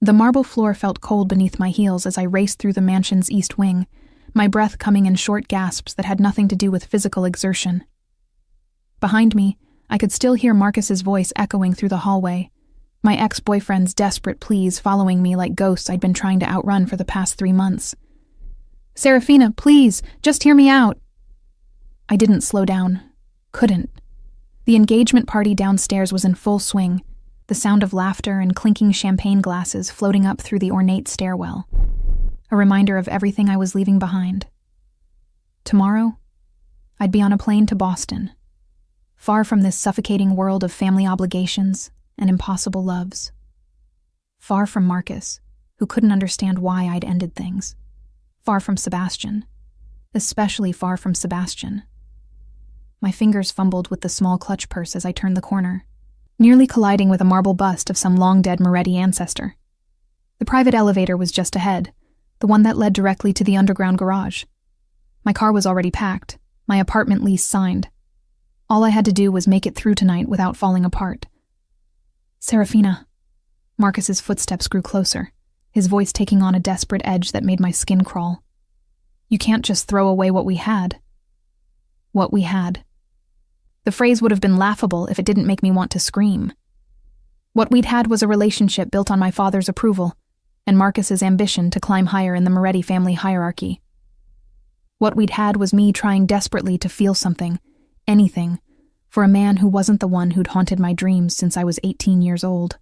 The marble floor felt cold beneath my heels as I raced through the mansion's east wing, my breath coming in short gasps that had nothing to do with physical exertion. Behind me, I could still hear Marcus's voice echoing through the hallway, my ex-boyfriend's desperate pleas following me like ghosts I'd been trying to outrun for the past 3 months. "Serafina, please, just hear me out." I didn't slow down. Couldn't. The engagement party downstairs was in full swing, the sound of laughter and clinking champagne glasses floating up through the ornate stairwell, a reminder of everything I was leaving behind. Tomorrow, I'd be on a plane to Boston, far from this suffocating world of family obligations and impossible loves. Far from Marcus, who couldn't understand why I'd ended things. Far from Sebastian, especially far from Sebastian. My fingers fumbled with the small clutch purse as I turned the corner, nearly colliding with a marble bust of some long-dead Moretti ancestor. The private elevator was just ahead, the one that led directly to the underground garage. My car was already packed, my apartment lease signed. All I had to do was make it through tonight without falling apart. "Serafina." Marcus's footsteps grew closer, his voice taking on a desperate edge that made my skin crawl. "You can't just throw away what we had." What we had. The phrase would have been laughable if it didn't make me want to scream. What we'd had was a relationship built on my father's approval and Marcus's ambition to climb higher in the Moretti family hierarchy. What we'd had was me trying desperately to feel something, anything, for a man who wasn't the one who'd haunted my dreams since I was 18 years old.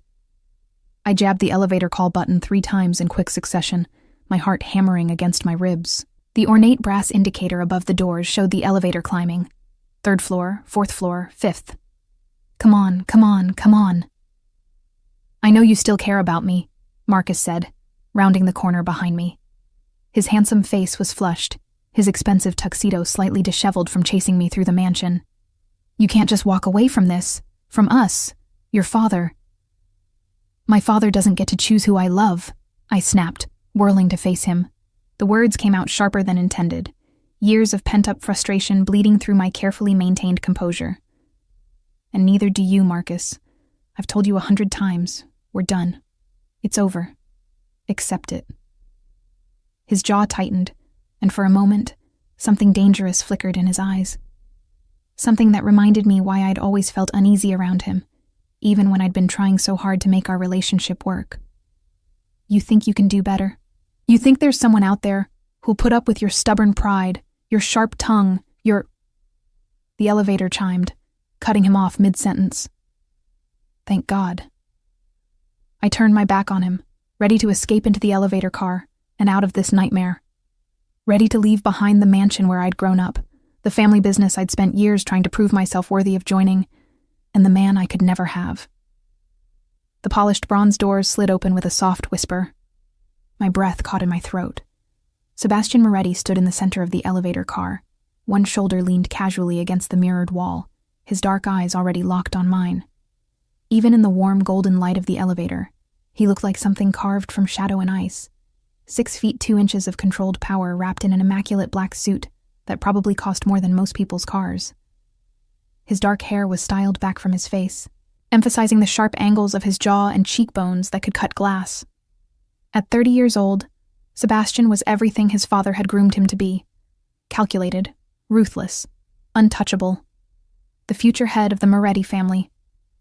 I jabbed the elevator call button 3 times in quick succession, my heart hammering against my ribs. The ornate brass indicator above the doors showed the elevator climbing. 3rd floor, 4th floor, 5th. "Come on, come on, come on." "I know you still care about me," Marcus said, rounding the corner behind me. His handsome face was flushed, his expensive tuxedo slightly disheveled from chasing me through the mansion. "You can't just walk away from this, from us, your father." "My father doesn't get to choose who I love," I snapped, whirling to face him. The words came out sharper than intended, years of pent-up frustration bleeding through my carefully maintained composure. "And neither do you, Marcus. I've told you 100 times. We're done. It's over. Accept it." His jaw tightened, and for a moment, something dangerous flickered in his eyes. Something that reminded me why I'd always felt uneasy around him, even when I'd been trying so hard to make our relationship work. "You think you can do better? You think there's someone out there who'll put up with your stubborn pride, your sharp tongue, your—" The elevator chimed, cutting him off mid-sentence. Thank God. I turned my back on him, ready to escape into the elevator car and out of this nightmare. Ready to leave behind the mansion where I'd grown up, the family business I'd spent years trying to prove myself worthy of joining, and the man I could never have. The polished bronze doors slid open with a soft whisper. My breath caught in my throat. Sebastian Moretti stood in the center of the elevator car. One shoulder leaned casually against the mirrored wall, his dark eyes already locked on mine. Even in the warm golden light of the elevator, he looked like something carved from shadow and ice. 6 feet 2 inches of controlled power wrapped in an immaculate black suit that probably cost more than most people's cars. His dark hair was styled back from his face, emphasizing the sharp angles of his jaw and cheekbones that could cut glass. At 30 years old, Sebastian was everything his father had groomed him to be. Calculated, ruthless, untouchable. The future head of the Moretti family,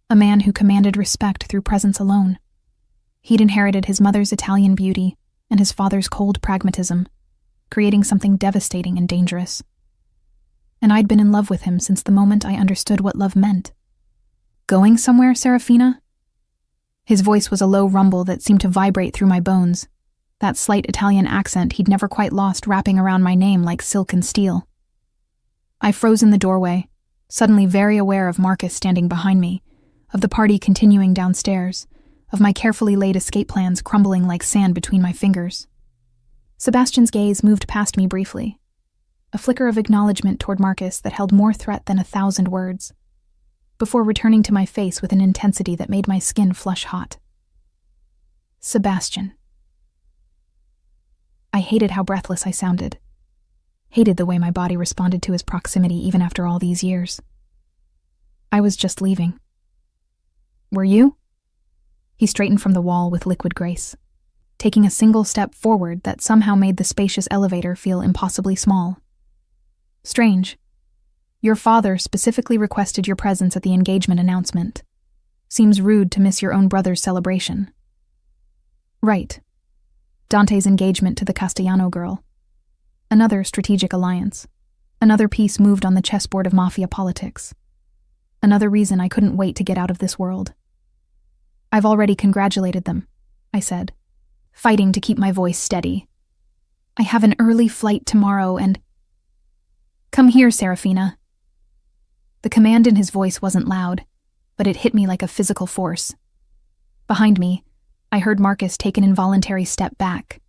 a man who commanded respect through presence alone. He'd inherited his mother's Italian beauty and his father's cold pragmatism, creating something devastating and dangerous. And I'd been in love with him since the moment I understood what love meant. Going somewhere, Serafina? His voice was a low rumble that seemed to vibrate through my bones, that slight Italian accent he'd never quite lost wrapping around my name like silk and steel. I froze in the doorway, suddenly very aware of Marcus standing behind me, of the party continuing downstairs, of my carefully laid escape plans crumbling like sand between my fingers. Sebastian's gaze moved past me briefly, a flicker of acknowledgement toward Marcus that held more threat than 1,000 words, before returning to my face with an intensity that made my skin flush hot. Sebastian. I hated how breathless I sounded. Hated the way my body responded to his proximity even after all these years. I was just leaving. Were you? He straightened from the wall with liquid grace. taking a single step forward that somehow made the spacious elevator feel impossibly small. Strange. Your father specifically requested your presence at the engagement announcement. Seems rude to miss your own brother's celebration. Right. Dante's engagement to the Castellano girl. Another strategic alliance. Another piece moved on the chessboard of Mafia politics. Another reason I couldn't wait to get out of this world. I've already congratulated them, I said, fighting to keep my voice steady. I have an early flight tomorrow and... Come here, Serafina. The command in his voice wasn't loud, but it hit me like a physical force. Behind me, I heard Marcus take an involuntary step back.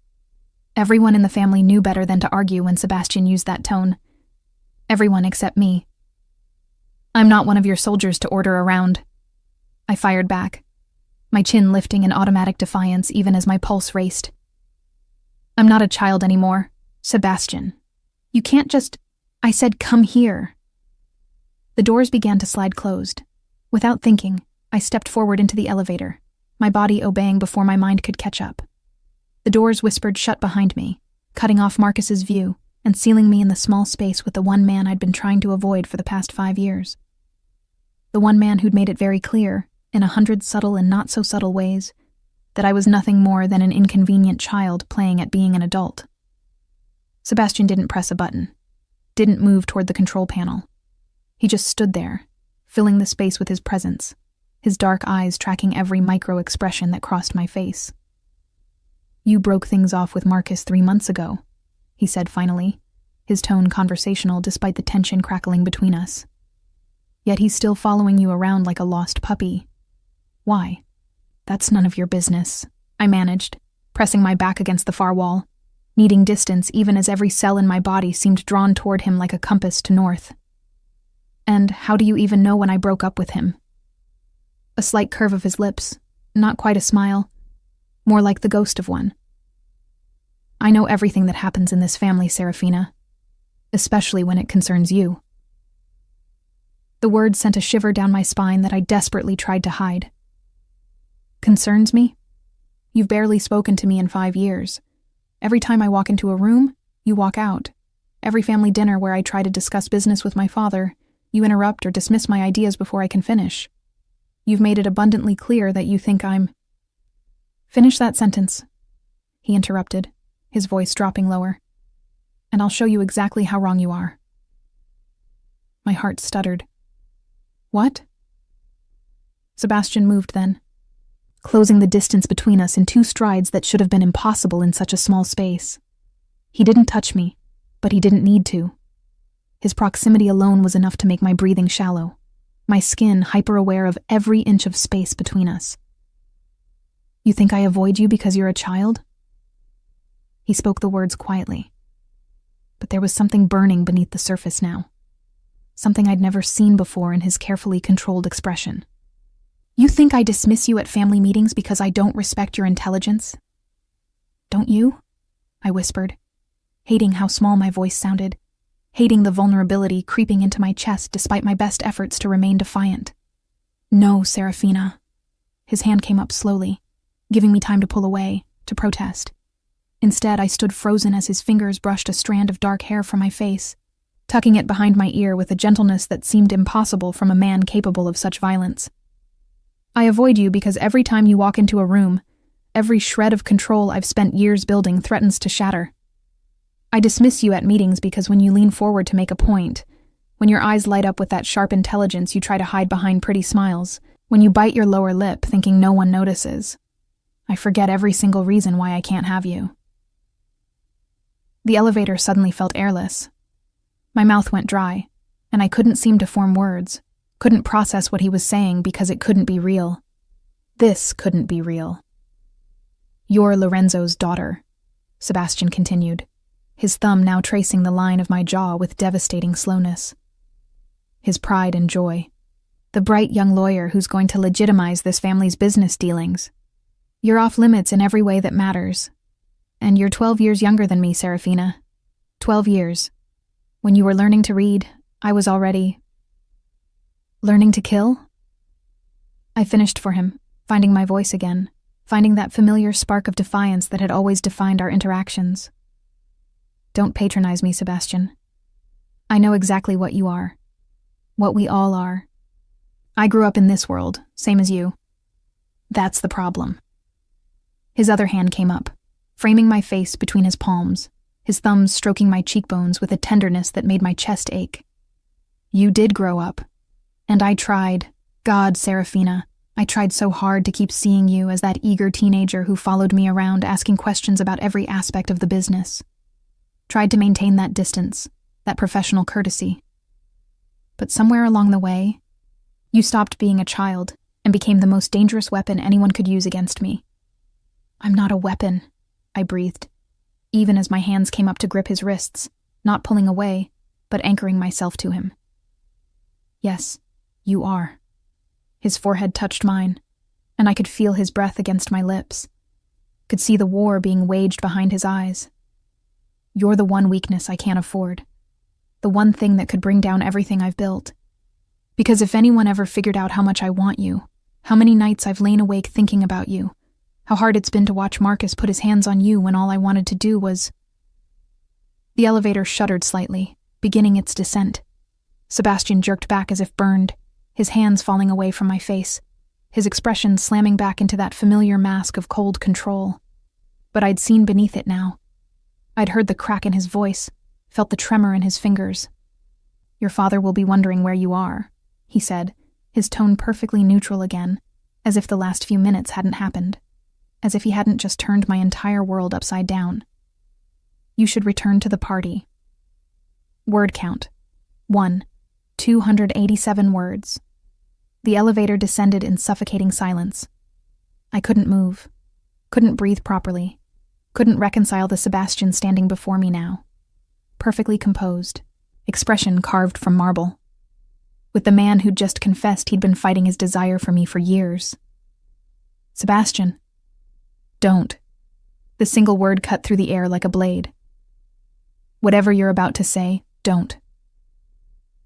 Everyone in the family knew better than to argue when Sebastian used that tone. Everyone except me. I'm not one of your soldiers to order around. I fired back, my chin lifting in automatic defiance even as my pulse raced. I'm not a child anymore, Sebastian. You can't just... I said, come here. The doors began to slide closed. Without thinking, I stepped forward into the elevator, my body obeying before my mind could catch up. The doors whispered shut behind me, cutting off Marcus's view and sealing me in the small space with the one man I'd been trying to avoid for the past 5 years. The one man who'd made it very clear, in 100 subtle and not-so-subtle ways, that I was nothing more than an inconvenient child playing at being an adult. Sebastian didn't press a button, didn't move toward the control panel. He just stood there, filling the space with his presence, his dark eyes tracking every micro-expression that crossed my face. You broke things off with Marcus 3 months ago, he said finally, his tone conversational despite the tension crackling between us. Yet he's still following you around like a lost puppy. Why? That's none of your business, I managed, pressing my back against the far wall, needing distance even as every cell in my body seemed drawn toward him like a compass to north. And how do you even know when I broke up with him? A slight curve of his lips, not quite a smile, more like the ghost of one. I know everything that happens in this family, Serafina, especially when it concerns you. The words sent a shiver down my spine that I desperately tried to hide. Concerns me? You've barely spoken to me in 5 years. Every time I walk into a room, you walk out. Every family dinner where I try to discuss business with my father, you interrupt or dismiss my ideas before I can finish. You've made it abundantly clear that you think I'm... Finish that sentence, he interrupted, his voice dropping lower, and I'll show you exactly how wrong you are. My heart stuttered. What? Sebastian moved then, closing the distance between us in 2 strides that should have been impossible in such a small space. He didn't touch me, but he didn't need to. His proximity alone was enough to make my breathing shallow, my skin hyper-aware of every inch of space between us. You think I avoid you because you're a child? He spoke the words quietly, but there was something burning beneath the surface now, something I'd never seen before in his carefully controlled expression. You think I dismiss you at family meetings because I don't respect your intelligence? Don't you? I whispered, hating how small my voice sounded, hating the vulnerability creeping into my chest despite my best efforts to remain defiant. No, Serafina. His hand came up slowly, giving me time to pull away, to protest. Instead, I stood frozen as his fingers brushed a strand of dark hair from my face, tucking it behind my ear with a gentleness that seemed impossible from a man capable of such violence. I avoid you because every time you walk into a room, every shred of control I've spent years building threatens to shatter. I dismiss you at meetings because when you lean forward to make a point, when your eyes light up with that sharp intelligence you try to hide behind pretty smiles, when you bite your lower lip thinking no one notices, I forget every single reason why I can't have you. The elevator suddenly felt airless. My mouth went dry, and I couldn't seem to form words, couldn't process what he was saying because it couldn't be real. This couldn't be real. You're Lorenzo's daughter, Sebastian continued, his thumb now tracing the line of my jaw with devastating slowness. His pride and joy. The bright young lawyer who's going to legitimize this family's business dealings. You're off limits in every way that matters. And you're 12 years younger than me, Serafina. 12 years. When you were learning to read, I was already... Learning to kill? I finished for him, finding my voice again, finding that familiar spark of defiance that had always defined our interactions. Don't patronize me, Sebastian. I know exactly what you are. What we all are. I grew up in this world, same as you. That's the problem. His other hand came up, framing my face between his palms, his thumbs stroking my cheekbones with a tenderness that made my chest ache. You did grow up. And I tried. God, Serafina, I tried so hard to keep seeing you as that eager teenager who followed me around asking questions about every aspect of the business. Tried to maintain that distance, that professional courtesy. But somewhere along the way, you stopped being a child and became the most dangerous weapon anyone could use against me. I'm not a weapon, I breathed, even as my hands came up to grip his wrists, not pulling away, but anchoring myself to him. Yes, you are. His forehead touched mine, and I could feel his breath against my lips. Could see the war being waged behind his eyes. You're the one weakness I can't afford. The one thing that could bring down everything I've built. Because if anyone ever figured out how much I want you, how many nights I've lain awake thinking about you, how hard it's been to watch Marcus put his hands on you when all I wanted to do was... The elevator shuddered slightly, beginning its descent. Sebastian jerked back as if burned, his hands falling away from my face, his expression slamming back into that familiar mask of cold control. But I'd seen beneath it now. I'd heard the crack in his voice, felt the tremor in his fingers. Your father will be wondering where you are, he said, his tone perfectly neutral again, as if the last few minutes hadn't happened, as if he hadn't just turned my entire world upside down. You should return to the party. Word count. 1. 287 words. The elevator descended in suffocating silence. I couldn't move, couldn't breathe properly, couldn't reconcile the Sebastian standing before me now. Perfectly composed, expression carved from marble. With the man who'd just confessed he'd been fighting his desire for me for years. Sebastian. Don't. The single word cut through the air like a blade. Whatever you're about to say, don't.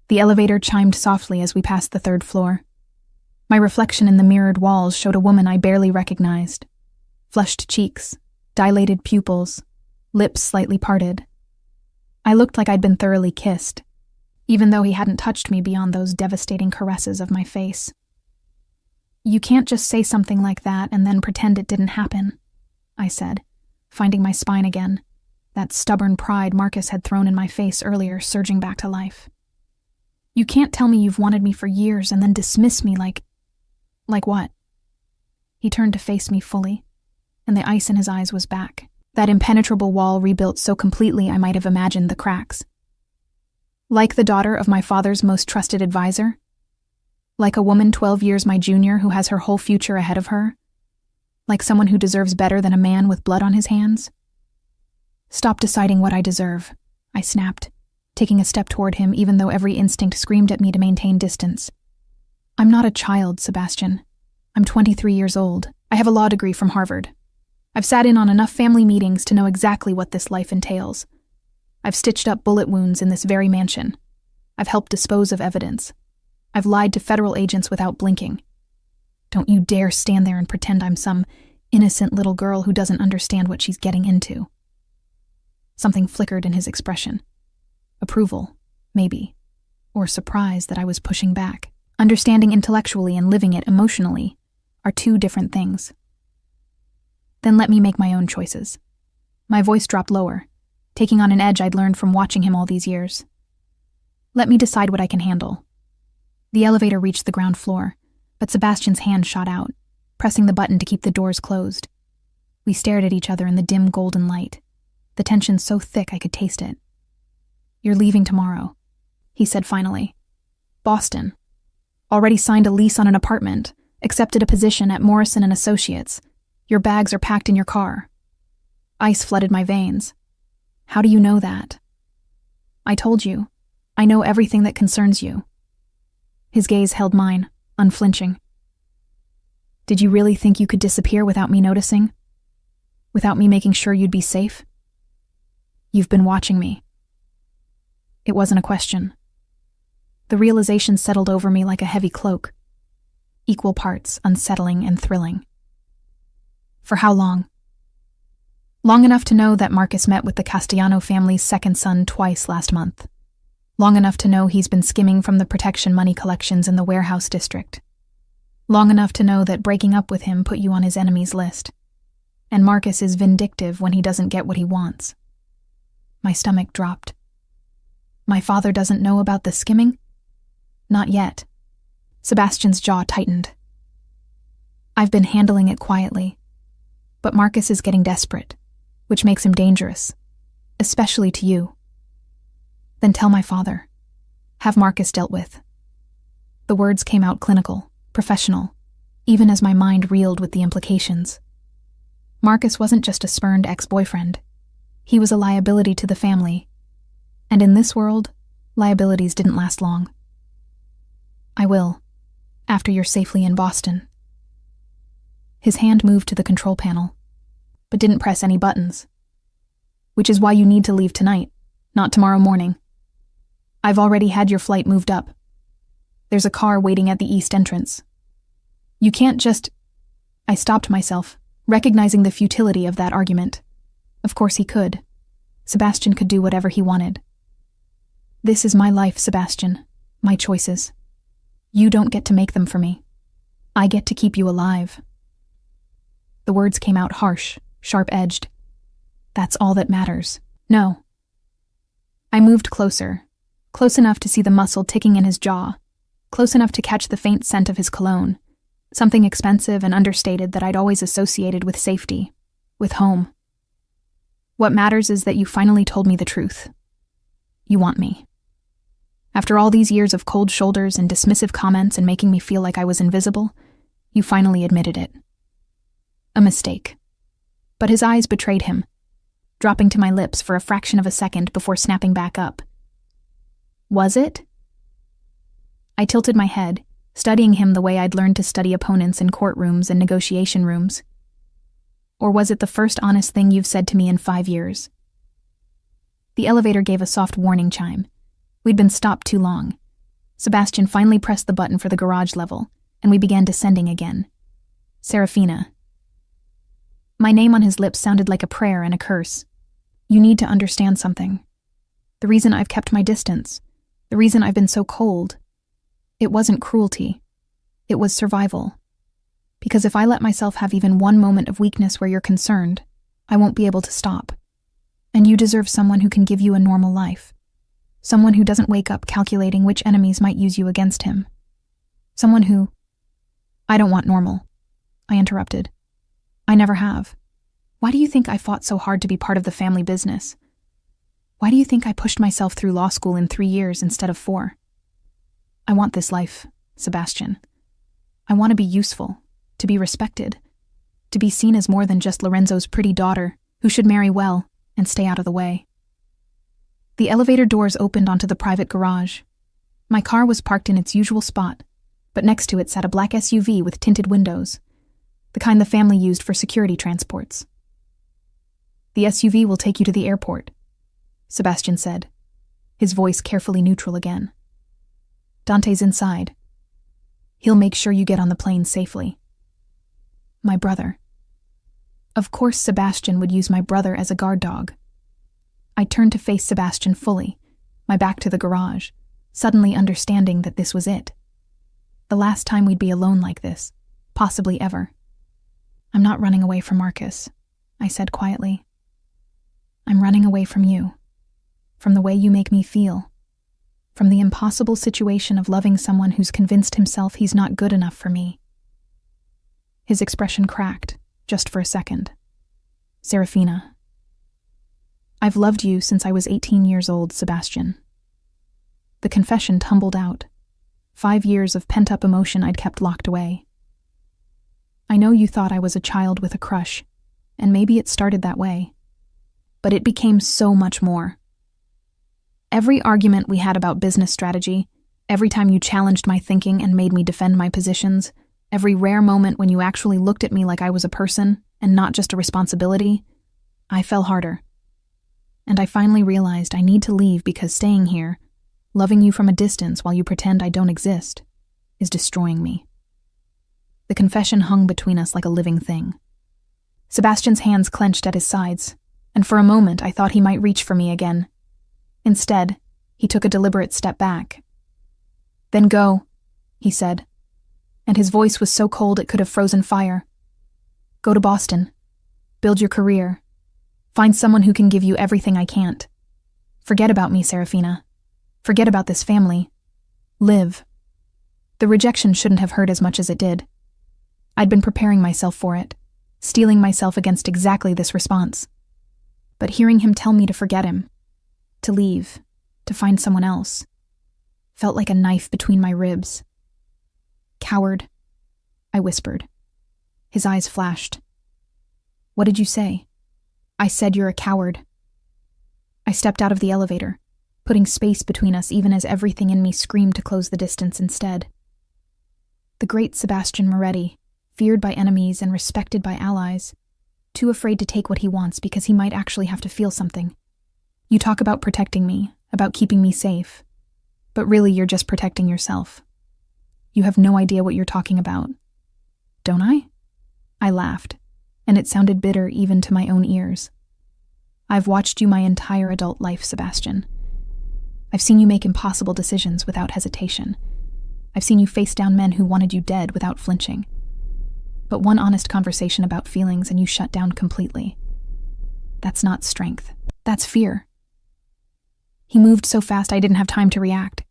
The elevator chimed softly as we passed the 3rd floor. My reflection in the mirrored walls showed a woman I barely recognized. Flushed cheeks, dilated pupils, lips slightly parted. I looked like I'd been thoroughly kissed, even though he hadn't touched me beyond those devastating caresses of my face. You can't just say something like that and then pretend it didn't happen, I said, finding my spine again, that stubborn pride Marcus had thrown in my face earlier surging back to life. You can't tell me you've wanted me for years and then dismiss me like what? He turned to face me fully, and the ice in his eyes was back, that impenetrable wall rebuilt so completely I might have imagined the cracks. Like the daughter of my father's most trusted advisor? Like a woman 12 years my junior who has her whole future ahead of her? Like someone who deserves better than a man with blood on his hands? Stop deciding what I deserve, I snapped, taking a step toward him even though every instinct screamed at me to maintain distance. I'm not a child, Sebastian. I'm 23 years old. I have a law degree from Harvard. I've sat in on enough family meetings to know exactly what this life entails. I've stitched up bullet wounds in this very mansion. I've helped dispose of evidence. I've lied to federal agents without blinking. Don't you dare stand there and pretend I'm some innocent little girl who doesn't understand what she's getting into. Something flickered in his expression. Approval, maybe, or surprise that I was pushing back. Understanding intellectually and living it emotionally are two different things. Then let me make my own choices. My voice dropped lower, taking on an edge I'd learned from watching him all these years. Let me decide what I can handle. The elevator reached the ground floor, but Sebastian's hand shot out, pressing the button to keep the doors closed. We stared at each other in the dim golden light, the tension so thick I could taste it. You're leaving tomorrow, he said finally. Boston. Already signed a lease on an apartment, accepted a position at Morrison & Associates. Your bags are packed in your car. Ice flooded my veins. How do you know that? I told you. I know everything that concerns you. His gaze held mine, unflinching. Did you really think you could disappear without me noticing? Without me making sure you'd be safe? You've been watching me. It wasn't a question. The realization settled over me like a heavy cloak, equal parts unsettling and thrilling. For how long? Long enough to know that Marcus met with the Castellano family's second son twice last month. Long enough to know he's been skimming from the protection money collections in the warehouse district. Long enough to know that breaking up with him put you on his enemies list. And Marcus is vindictive when he doesn't get what he wants. My stomach dropped. My father doesn't know about the skimming? Not yet. Sebastian's jaw tightened. I've been handling it quietly, but Marcus is getting desperate, which makes him dangerous, especially to you. Then tell my father. Have Marcus dealt with. The words came out clinical, professional, even as my mind reeled with the implications. Marcus wasn't just a spurned ex-boyfriend. He was a liability to the family. And in this world, liabilities didn't last long. I will, after you're safely in Boston. His hand moved to the control panel, but didn't press any buttons. Which is why you need to leave tonight, not tomorrow morning. I've already had your flight moved up. There's a car waiting at the east entrance. You can't just... I stopped myself, recognizing the futility of that argument. Of course he could. Sebastian could do whatever he wanted. This is my life, Sebastian. My choices. You don't get to make them for me. I get to keep you alive. The words came out harsh, sharp-edged. That's all that matters. No. I moved closer, close enough to see the muscle ticking in his jaw, close enough to catch the faint scent of his cologne, something expensive and understated that I'd always associated with safety, with home. What matters is that you finally told me the truth. You want me. After all these years of cold shoulders and dismissive comments and making me feel like I was invisible, you finally admitted it. A mistake. But his eyes betrayed him, dropping to my lips for a fraction of a second before snapping back up. Was it? I tilted my head, studying him the way I'd learned to study opponents in courtrooms and negotiation rooms. Or was it the first honest thing you've said to me in 5 years? The elevator gave a soft warning chime. We'd been stopped too long. Sebastian finally pressed the button for the garage level, and we began descending again. Serafina. My name on his lips sounded like a prayer and a curse. You need to understand something. The reason I've kept my distance, the reason I've been so cold, it wasn't cruelty. It was survival. Because if I let myself have even one moment of weakness where you're concerned, I won't be able to stop. And you deserve someone who can give you a normal life. Someone who doesn't wake up calculating which enemies might use you against him. Someone who... I don't want normal. I interrupted. I never have. Why do you think I fought so hard to be part of the family business? Why do you think I pushed myself through law school in 3 years instead of 4? I want this life, Sebastian. I want to be useful, to be respected, to be seen as more than just Lorenzo's pretty daughter who should marry well and stay out of the way. The elevator doors opened onto the private garage. My car was parked in its usual spot, but next to it sat a black SUV with tinted windows, the kind the family used for security transports. The SUV will take you to the airport, Sebastian said, his voice carefully neutral again. Dante's inside. He'll make sure you get on the plane safely. My brother. Of course Sebastian would use my brother as a guard dog. I turned to face Sebastian fully, my back to the garage, suddenly understanding that this was it. The last time we'd be alone like this, possibly ever. I'm not running away from Marcus, I said quietly. I'm running away from you, from the way you make me feel, from the impossible situation of loving someone who's convinced himself he's not good enough for me. His expression cracked, just for a second. Serafina. I've loved you since I was 18 years old, Sebastian. The confession tumbled out. 5 years of pent-up emotion I'd kept locked away. I know you thought I was a child with a crush, and maybe it started that way. But it became so much more. Every argument we had about business strategy, every time you challenged my thinking and made me defend my positions, every rare moment when you actually looked at me like I was a person and not just a responsibility, I fell harder. And I finally realized I need to leave because staying here, loving you from a distance while you pretend I don't exist, is destroying me. The confession hung between us like a living thing. Sebastian's hands clenched at his sides, and for a moment I thought he might reach for me again. Instead, he took a deliberate step back. "Then go," he said, and his voice was so cold it could have frozen fire. "Go to Boston. Build your career. Find someone who can give you everything I can't. Forget about me, Serafina. Forget about this family. Live." The rejection shouldn't have hurt as much as it did. I'd been preparing myself for it, steeling myself against exactly this response. But hearing him tell me to forget him, to leave, to find someone else, felt like a knife between my ribs. "Coward," I whispered. His eyes flashed. "What did you say?" "I said you're a coward." I stepped out of the elevator, putting space between us even as everything in me screamed to close the distance instead. The great Sebastian Moretti, feared by enemies and respected by allies, too afraid to take what he wants because he might actually have to feel something. You talk about protecting me, about keeping me safe, but really you're just protecting yourself. You have no idea what you're talking about. Don't I? I laughed, and it sounded bitter even to my own ears. I've watched you my entire adult life, Sebastian. I've seen you make impossible decisions without hesitation. I've seen you face down men who wanted you dead without flinching. But one honest conversation about feelings and you shut down completely. That's not strength. That's fear. He moved so fast I didn't have time to react.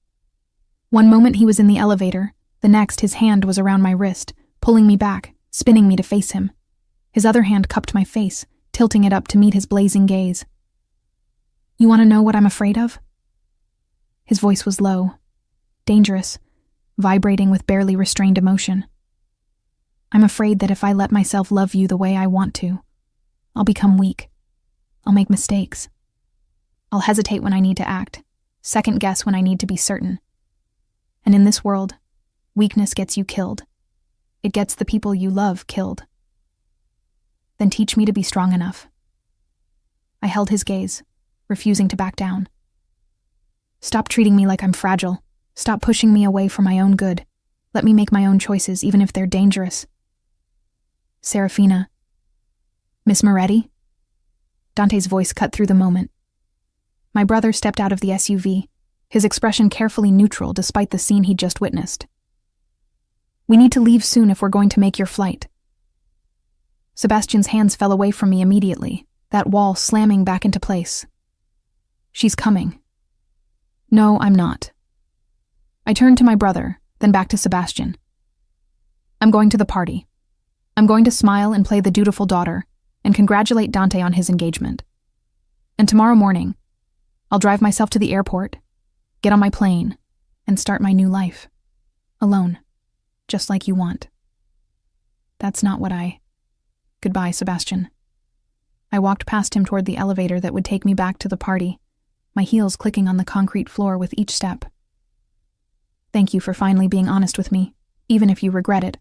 One moment he was in the elevator, the next his hand was around my wrist, pulling me back, spinning me to face him. His other hand cupped my face, tilting it up to meet his blazing gaze. "You want to know what I'm afraid of?" His voice was low, dangerous, vibrating with barely restrained emotion. "I'm afraid that if I let myself love you the way I want to, I'll become weak. I'll make mistakes. I'll hesitate when I need to act, second guess when I need to be certain. And in this world, weakness gets you killed. It gets the people you love killed. Then teach me to be strong enough." I held his gaze, refusing to back down. "Stop treating me like I'm fragile. Stop pushing me away for my own good. Let me make my own choices, even if they're dangerous." "Serafina." "Miss Moretti?" Dante's voice cut through the moment. My brother stepped out of the SUV, his expression carefully neutral despite the scene he'd just witnessed. "We need to leave soon if we're going to make your flight." Sebastian's hands fell away from me immediately, that wall slamming back into place. "She's coming." "No, I'm not." I turned to my brother, then back to Sebastian. "I'm going to the party. I'm going to smile and play the dutiful daughter and congratulate Dante on his engagement. And tomorrow morning, I'll drive myself to the airport, get on my plane, and start my new life. Alone, just like you want." That's not what I... Goodbye, Sebastian. I walked past him toward the elevator that would take me back to the party, my heels clicking on the concrete floor with each step. Thank you for finally being honest with me, even if you regret it.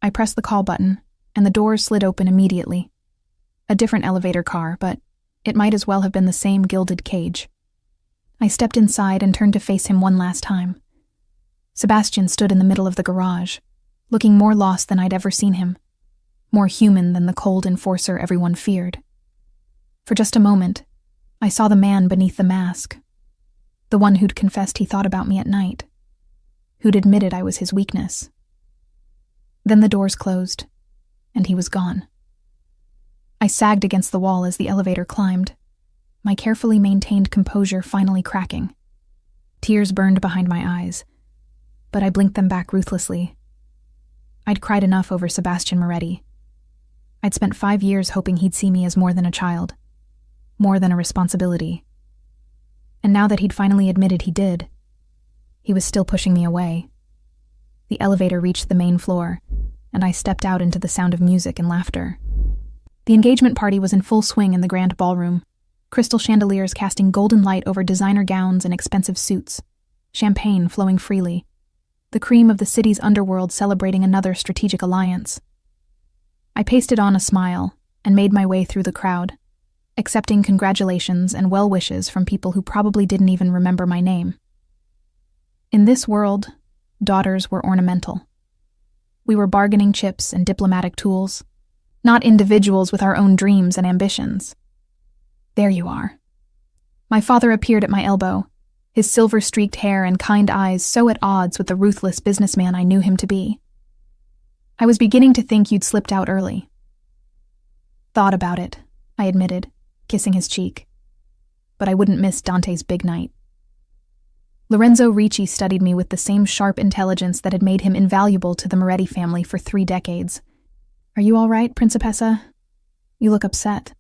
I pressed the call button, and the doors slid open immediately. A different elevator car, but it might as well have been the same gilded cage. I stepped inside and turned to face him one last time. Sebastian stood in the middle of the garage, looking more lost than I'd ever seen him, more human than the cold enforcer everyone feared. For just a moment, I saw the man beneath the mask, the one who'd confessed he thought about me at night, who'd admitted I was his weakness. Then the doors closed, and he was gone. I sagged against the wall as the elevator climbed, my carefully maintained composure finally cracking. Tears burned behind my eyes, but I blinked them back ruthlessly. I'd cried enough over Sebastian Moretti. I'd spent 5 years hoping he'd see me as more than a child, more than a responsibility. And now that he'd finally admitted he did, he was still pushing me away. The elevator reached the main floor, and I stepped out into the sound of music and laughter. The engagement party was in full swing in the grand ballroom, crystal chandeliers casting golden light over designer gowns and expensive suits, champagne flowing freely, the cream of the city's underworld celebrating another strategic alliance. I pasted on a smile and made my way through the crowd, accepting congratulations and well wishes from people who probably didn't even remember my name. In this world, daughters were ornamental. We were bargaining chips and diplomatic tools, not individuals with our own dreams and ambitions. There you are. My father appeared at my elbow, his silver-streaked hair and kind eyes so at odds with the ruthless businessman I knew him to be. I was beginning to think you'd slipped out early. Thought about it, I admitted, kissing his cheek. But I wouldn't miss Dante's big night. Lorenzo Ricci studied me with the same sharp intelligence that had made him invaluable to the Moretti family for 3 decades. Are you all right, Principessa? You look upset.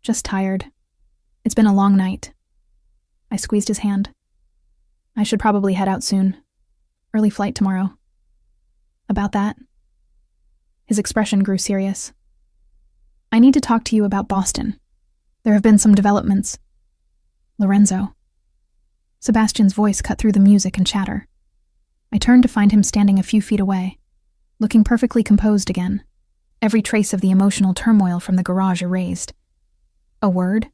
Just tired. It's been a long night. I squeezed his hand. I should probably head out soon. Early flight tomorrow. About that? His expression grew serious. I need to talk to you about Boston. There have been some developments. Lorenzo. Sebastian's voice cut through the music and chatter. I turned to find him standing a few feet away, looking perfectly composed again, every trace of the emotional turmoil from the garage erased. A word?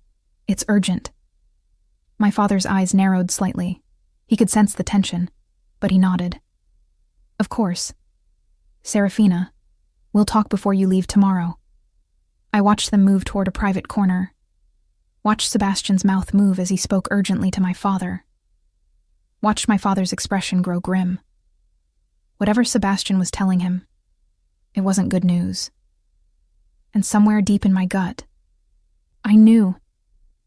It's urgent. My father's eyes narrowed slightly. He could sense the tension, but he nodded. Of course. Serafina, we'll talk before you leave tomorrow. I watched them move toward a private corner. Watched Sebastian's mouth move as he spoke urgently to my father. Watched my father's expression grow grim. Whatever Sebastian was telling him, it wasn't good news. And somewhere deep in my gut, I knew.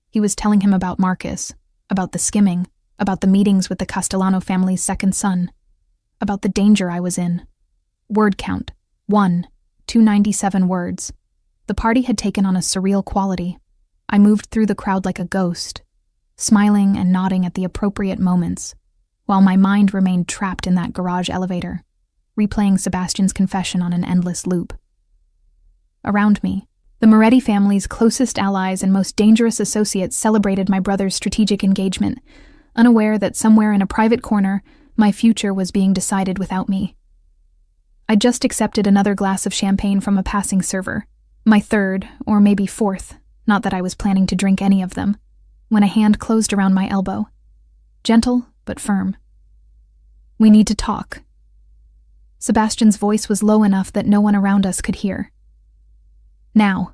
He was telling him about Marcus, about the skimming, about the meetings with the Castellano family's second son, about the danger I was in. Word count, 1, 297 words. The party had taken on a surreal quality. I moved through the crowd like a ghost, smiling and nodding at the appropriate moments, while my mind remained trapped in that garage elevator, replaying Sebastian's confession on an endless loop. Around me, the Moretti family's closest allies and most dangerous associates celebrated my brother's strategic engagement, unaware that somewhere in a private corner, my future was being decided without me. I just accepted another glass of champagne from a passing server, my 3rd, or maybe 4th, not that I was planning to drink any of them, when a hand closed around my elbow. Gentle, but firm. We need to talk. Sebastian's voice was low enough that no one around us could hear. Now.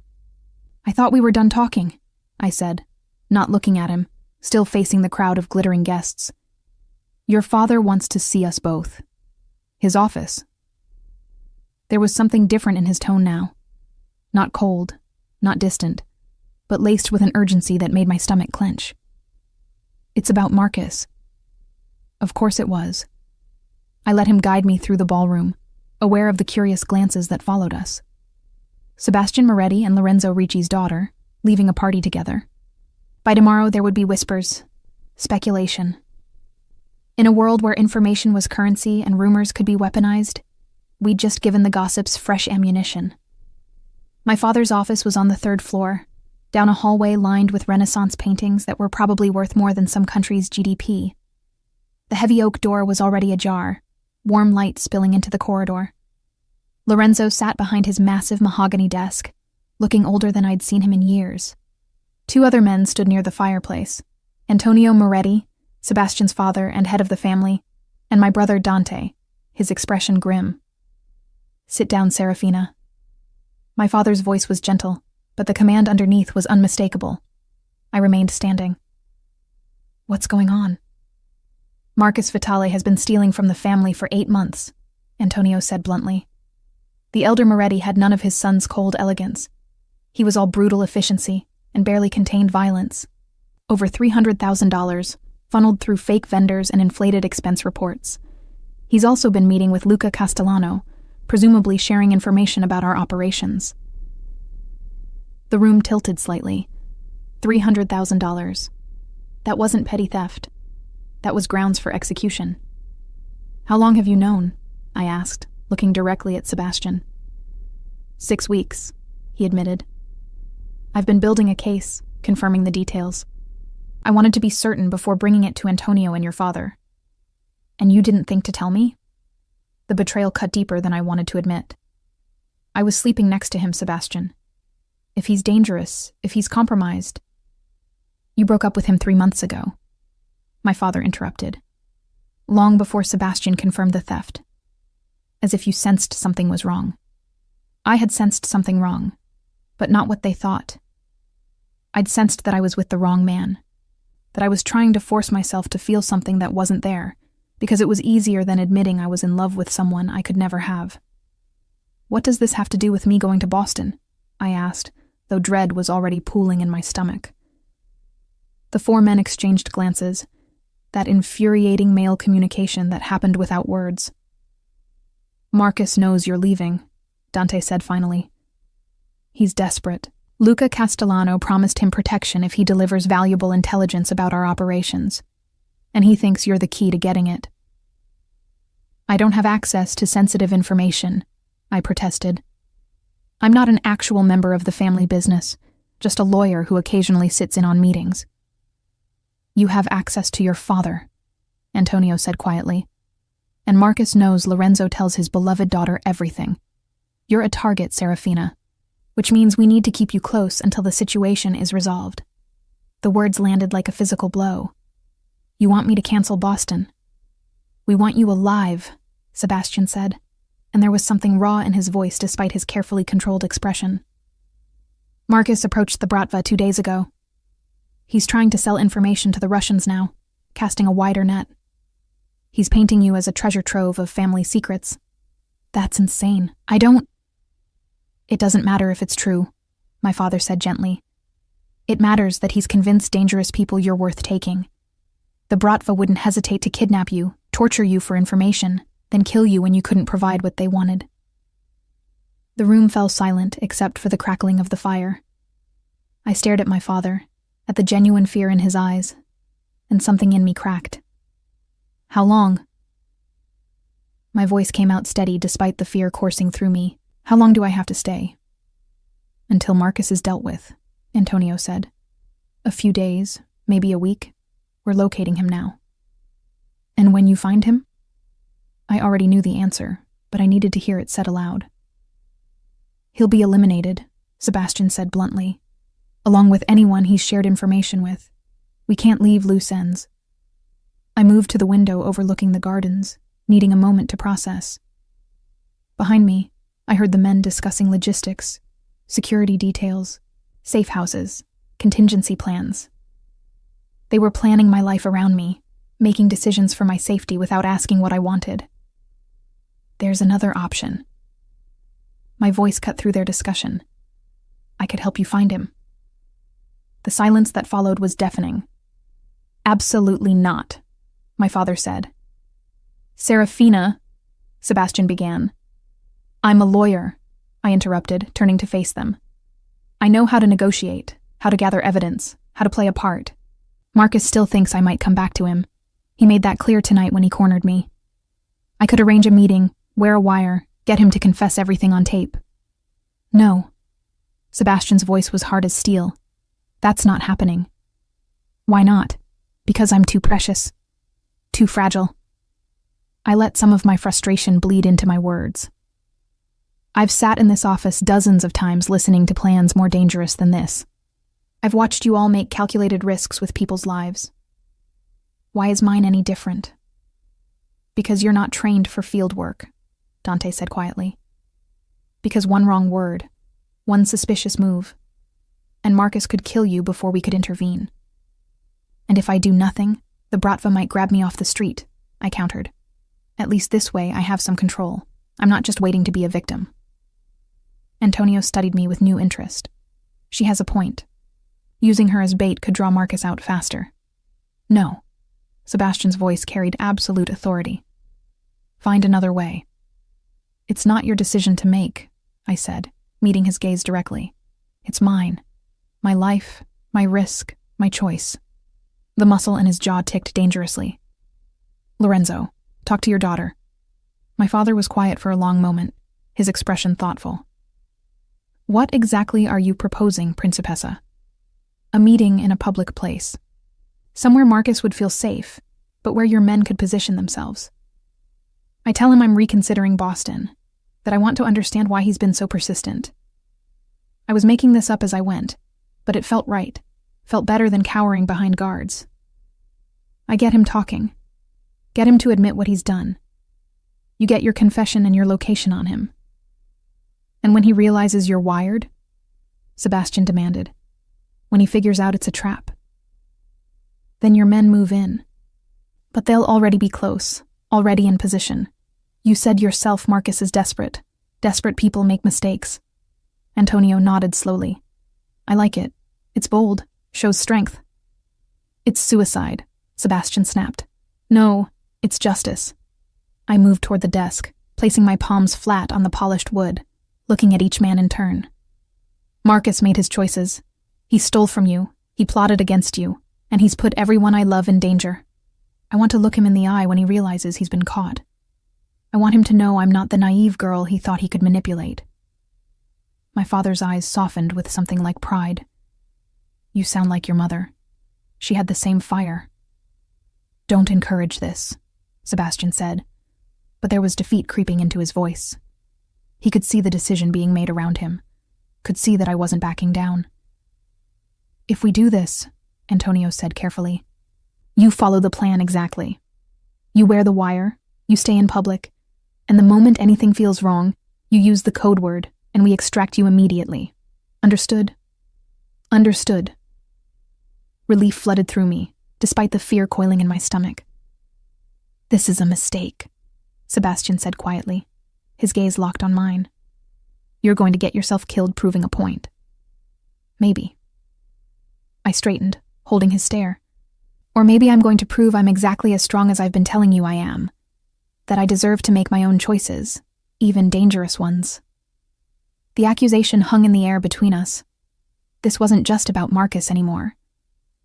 I thought we were done talking, I said, not looking at him, still facing the crowd of glittering guests. Your father wants to see us both. His office. There was something different in his tone now. Not cold, not distant, but laced with an urgency that made my stomach clench. It's about Marcus. Of course it was. I let him guide me through the ballroom, aware of the curious glances that followed us. Sebastian Moretti and Lorenzo Ricci's daughter, leaving a party together. By tomorrow there would be whispers, speculation. In a world where information was currency and rumors could be weaponized, we'd just given the gossips fresh ammunition. My father's office was on the 3rd floor, down a hallway lined with Renaissance paintings that were probably worth more than some country's GDP. The heavy oak door was already ajar, warm light spilling into the corridor. Lorenzo sat behind his massive mahogany desk, looking older than I'd seen him in years. 2 other men stood near the fireplace, Antonio Moretti, Sebastian's father and head of the family, and my brother Dante, his expression grim. Sit down, Serafina. My father's voice was gentle, but the command underneath was unmistakable. I remained standing. What's going on? Marcus Vitale has been stealing from the family for 8 months, Antonio said bluntly. The elder Moretti had none of his son's cold elegance. He was all brutal efficiency and barely contained violence. Over $300,000, funneled through fake vendors and inflated expense reports. He's also been meeting with Luca Castellano, presumably sharing information about our operations. The room tilted slightly. $300,000. That wasn't petty theft. That was grounds for execution. How long have you known? I asked, looking directly at Sebastian. 6 weeks, he admitted. I've been building a case, confirming the details. I wanted to be certain before bringing it to Antonio and your father. And you didn't think to tell me? The betrayal cut deeper than I wanted to admit. I was sleeping next to him, Sebastian. If he's dangerous, if he's compromised. You broke up with him 3 months ago. My father interrupted. Long before Sebastian confirmed the theft. As if you sensed something was wrong. I had sensed something wrong, but not what they thought. I'd sensed that I was with the wrong man, that I was trying to force myself to feel something that wasn't there, because it was easier than admitting I was in love with someone I could never have. "What does this have to do with me going to Boston?" I asked, though dread was already pooling in my stomach. The four men exchanged glances, that infuriating male communication that happened without words. "Marcus knows you're leaving," Dante said finally. "He's desperate. Luca Castellano promised him protection if he delivers valuable intelligence about our operations, and he thinks you're the key to getting it." "I don't have access to sensitive information," I protested. "I'm not an actual member of the family business, just a lawyer who occasionally sits in on meetings." "You have access to your father," Antonio said quietly. "And Marcus knows Lorenzo tells his beloved daughter everything. You're a target, Serafina, which means we need to keep you close until the situation is resolved." The words landed like a physical blow. "You want me to cancel Boston?" "We want you alive," Sebastian said, and there was something raw in his voice despite his carefully controlled expression. "Marcus approached the Bratva 2 days ago. He's trying to sell information to the Russians now, casting a wider net. He's painting you as a treasure trove of family secrets. That's insane. It doesn't matter if it's true," my father said gently. "It matters that he's convinced dangerous people you're worth taking. The Bratva wouldn't hesitate to kidnap you, torture you for information, then kill you when you couldn't provide what they wanted." The room fell silent except for the crackling of the fire. I stared at my father, at the genuine fear in his eyes, and something in me cracked. "How long?" My voice came out steady despite the fear coursing through me. "How long do I have to stay?" "Until Marcus is dealt with," Antonio said. "A few days, maybe a week. We're locating him now." "And when you find him?" I already knew the answer, but I needed to hear it said aloud. "He'll be eliminated," Sebastian said bluntly, "along with anyone he's shared information with. We can't leave loose ends." I moved to the window overlooking the gardens, needing a moment to process. Behind me, I heard the men discussing logistics, security details, safe houses, contingency plans. They were planning my life around me, making decisions for my safety without asking what I wanted. "There's another option." My voice cut through their discussion. "I could help you find him." The silence that followed was deafening. "Absolutely not," my father said. "Serafina," Sebastian began. "I'm a lawyer," I interrupted, turning to face them. "I know how to negotiate, how to gather evidence, how to play a part. Marcus still thinks I might come back to him. He made that clear tonight when he cornered me. I could arrange a meeting, wear a wire, get him to confess everything on tape." "No." Sebastian's voice was hard as steel. "That's not happening." "Why not?" "Because I'm too precious. Too fragile." I let some of my frustration bleed into my words. "I've sat in this office dozens of times listening to plans more dangerous than this. I've watched you all make calculated risks with people's lives. Why is mine any different?" "Because you're not trained for field work," Dante said quietly. "Because one wrong word, one suspicious move, and Marcus could kill you before we could intervene. And if I do nothing, the Bratva might grab me off the street," I countered. "At least this way I have some control. I'm not just waiting to be a victim." Antonio studied me with new interest. "She has a point. Using her as bait could draw Marcus out faster." "No." Sebastian's voice carried absolute authority. "Find another way." "It's not your decision to make," I said, meeting his gaze directly. "It's mine. My life, my risk, my choice." The muscle in his jaw ticked dangerously. "Lorenzo, talk to your daughter." My father was quiet for a long moment, his expression thoughtful. "What exactly are you proposing, Principessa?" "A meeting in a public place. Somewhere Marcus would feel safe, but where your men could position themselves. I tell him I'm reconsidering Boston, that I want to understand why he's been so persistent. I was making this up as I went, but it felt right, felt better than cowering behind guards. I get him talking. Get him to admit what he's done. You get your confession and your location on him. And when he realizes you're wired? Sebastian demanded. When he figures out it's a trap. Then your men move in. But they'll already be close, already in position. You said yourself Marcus is desperate. Desperate people make mistakes. Antonio nodded slowly. I like it. It's bold, shows strength. It's suicide, Sebastian snapped. No, it's justice. I moved toward the desk, placing my palms flat on the polished wood, looking at each man in turn. Marcus made his choices. He stole from you, he plotted against you, and he's put everyone I love in danger. I want to look him in the eye when he realizes he's been caught. I want him to know I'm not the naive girl he thought he could manipulate. My father's eyes softened with something like pride. You sound like your mother. She had the same fire. Don't encourage this, Sebastian said, but there was defeat creeping into his voice. He could see the decision being made around him, could see that I wasn't backing down. If we do this, Antonio said carefully, you follow the plan exactly. You wear the wire, you stay in public, and the moment anything feels wrong, you use the code word and we extract you immediately. Understood? Understood. Relief flooded through me, despite the fear coiling in my stomach. This is a mistake, Sebastian said quietly, his gaze locked on mine. You're going to get yourself killed proving a point. Maybe. I straightened, holding his stare. Or maybe I'm going to prove I'm exactly as strong as I've been telling you I am. That I deserve to make my own choices, even dangerous ones. The accusation hung in the air between us. This wasn't just about Marcus anymore.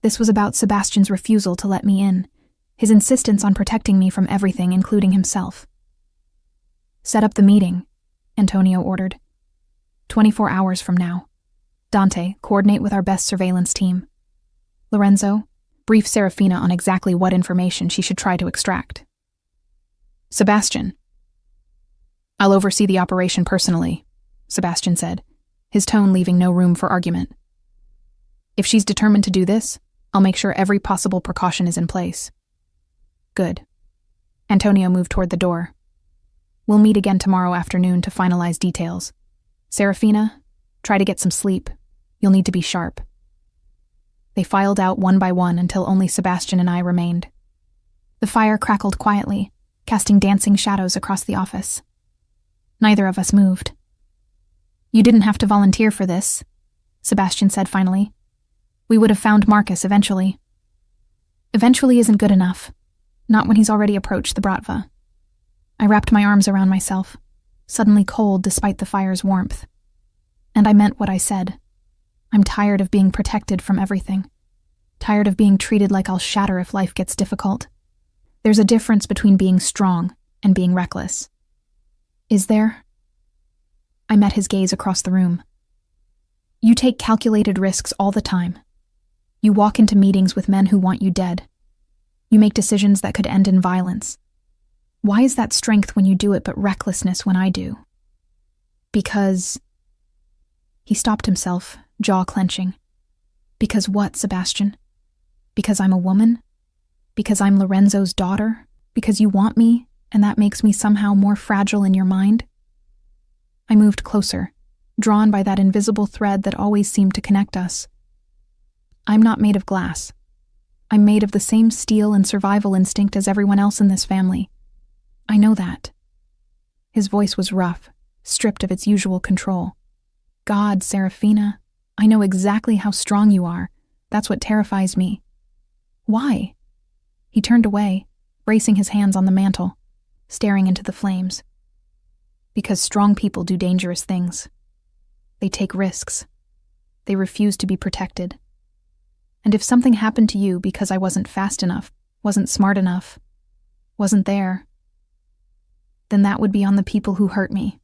This was about Sebastian's refusal to let me in, his insistence on protecting me from everything, including himself. Set up the meeting, Antonio ordered. 24 hours from now. Dante, coordinate with our best surveillance team. Lorenzo, brief Serafina on exactly what information she should try to extract. Sebastian. I'll oversee the operation personally, Sebastian said, his tone leaving no room for argument. If she's determined to do this, I'll make sure every possible precaution is in place. Good. Antonio moved toward the door. We'll meet again tomorrow afternoon to finalize details. Serafina, try to get some sleep. You'll need to be sharp. They filed out one by one until only Sebastian and I remained. The fire crackled quietly, casting dancing shadows across the office. Neither of us moved. You didn't have to volunteer for this, Sebastian said finally. We would have found Marcus eventually. Eventually isn't good enough. Not when he's already approached the Bratva. I wrapped my arms around myself, suddenly cold despite the fire's warmth. And I meant what I said. I'm tired of being protected from everything. Tired of being treated like I'll shatter if life gets difficult. There's a difference between being strong and being reckless. Is there? I met his gaze across the room. You take calculated risks all the time. You walk into meetings with men who want you dead. You make decisions that could end in violence. Why is that strength when you do it but recklessness when I do? Because... He stopped himself, jaw clenching. Because what, Sebastian? Because I'm a woman? Because I'm Lorenzo's daughter? Because you want me, and that makes me somehow more fragile in your mind? I moved closer, drawn by that invisible thread that always seemed to connect us. I'm not made of glass. I'm made of the same steel and survival instinct as everyone else in this family. I know that. His voice was rough, stripped of its usual control. God, Serafina, I know exactly how strong you are. That's what terrifies me. Why? He turned away, bracing his hands on the mantel, staring into the flames. Because strong people do dangerous things. They take risks. They refuse to be protected. And if something happened to you because I wasn't fast enough, wasn't smart enough, wasn't there, then that would be on the people who hurt me,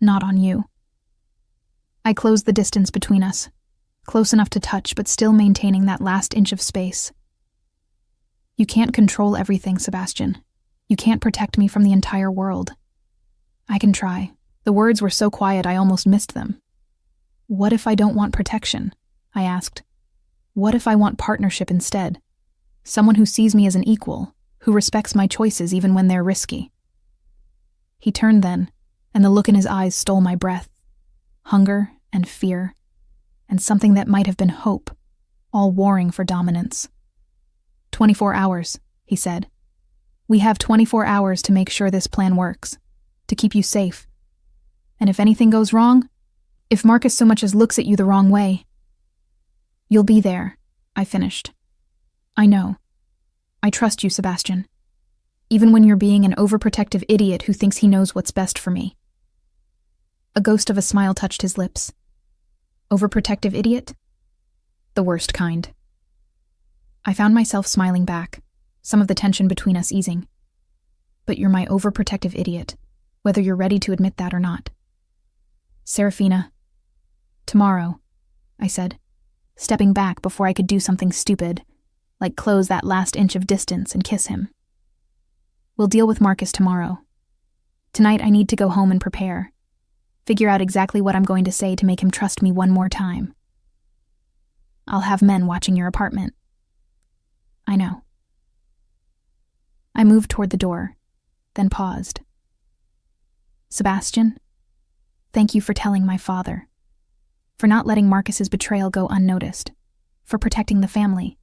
not on you. I closed the distance between us, close enough to touch but still maintaining that last inch of space. You can't control everything, Sebastian. You can't protect me from the entire world. I can try. The words were so quiet I almost missed them. What if I don't want protection? I asked. What if I want partnership instead? Someone who sees me as an equal, who respects my choices even when they're risky. He turned then, and the look in his eyes stole my breath. hunger and fear, and something that might have been hope, all warring for dominance. 24 hours, he said. We have 24 hours to make sure this plan works, to keep you safe. And if anything goes wrong, if Marcus so much as looks at you the wrong way, you'll be there, I finished. I know. I trust you, Sebastian. Even when you're being an overprotective idiot who thinks he knows what's best for me. A ghost of a smile touched his lips. Overprotective idiot? The worst kind. I found myself smiling back, some of the tension between us easing. But you're my overprotective idiot, whether you're ready to admit that or not. Serafina. Tomorrow, I said, stepping back before I could do something stupid, like close that last inch of distance and kiss him. We'll deal with Marcus tomorrow. Tonight I need to go home and prepare. Figure out exactly what I'm going to say to make him trust me one more time. I'll have men watching your apartment. I know. I moved toward the door, then paused. Sebastian, thank you for telling my father, for not letting Marcus's betrayal go unnoticed, for protecting the family.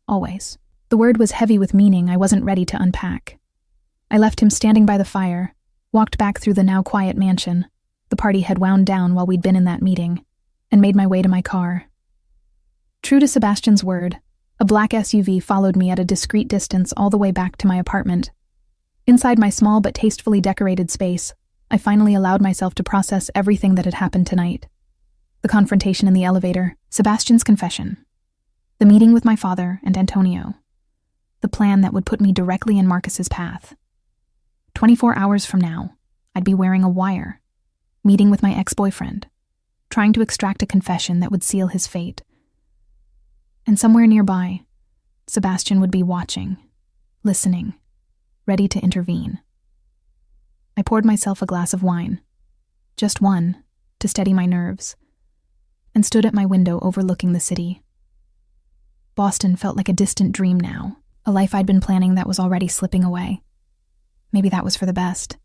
Always. The word was heavy with meaning I wasn't ready to unpack. I left him standing by the fire, walked back through the now quiet mansion. The party had wound down while we'd been in that meeting, and made my way to my car. True to Sebastian's word, a black SUV followed me at a discreet distance all the way back to my apartment. Inside my small but tastefully decorated space, I finally allowed myself to process everything that had happened tonight. The confrontation in the elevator, Sebastian's confession, the meeting with my father and Antonio, the plan that would put me directly in Marcus's path. 24 hours from now, I'd be wearing a wire, meeting with my ex-boyfriend, trying to extract a confession that would seal his fate. And somewhere nearby, Sebastian would be watching, listening, ready to intervene. I poured myself a glass of wine, just one, to steady my nerves, and stood at my window overlooking the city. Boston felt like a distant dream now, a life I'd been planning that was already slipping away. Maybe that was for the best.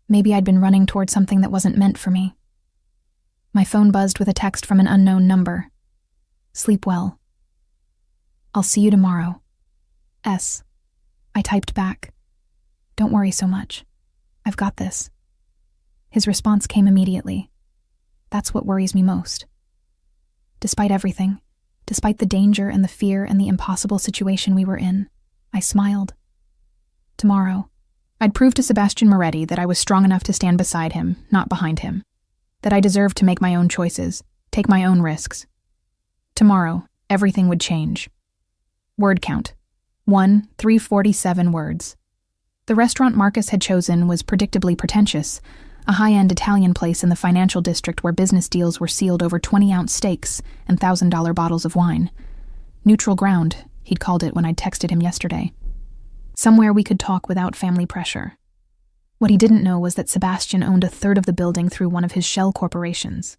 Maybe I'd been running toward something that wasn't meant for me. My phone buzzed with a text from an unknown number. Sleep well. I'll see you tomorrow. S. I typed back. Don't worry so much. I've got this. His response came immediately. That's what worries me most. Despite everything, despite the danger and the fear and the impossible situation we were in, I smiled. Tomorrow, I'd prove to Sebastian Moretti that I was strong enough to stand beside him, not behind him. That I deserved to make my own choices, take my own risks. Tomorrow, everything would change. Word count. 347 words. The restaurant Marcus had chosen was predictably pretentious, a high-end Italian place in the financial district where business deals were sealed over 20-ounce steaks and $1,000 bottles of wine. Neutral ground, he'd called it when I'd texted him yesterday. Somewhere we could talk without family pressure. What he didn't know was that Sebastian owned a third of the building through one of his shell corporations.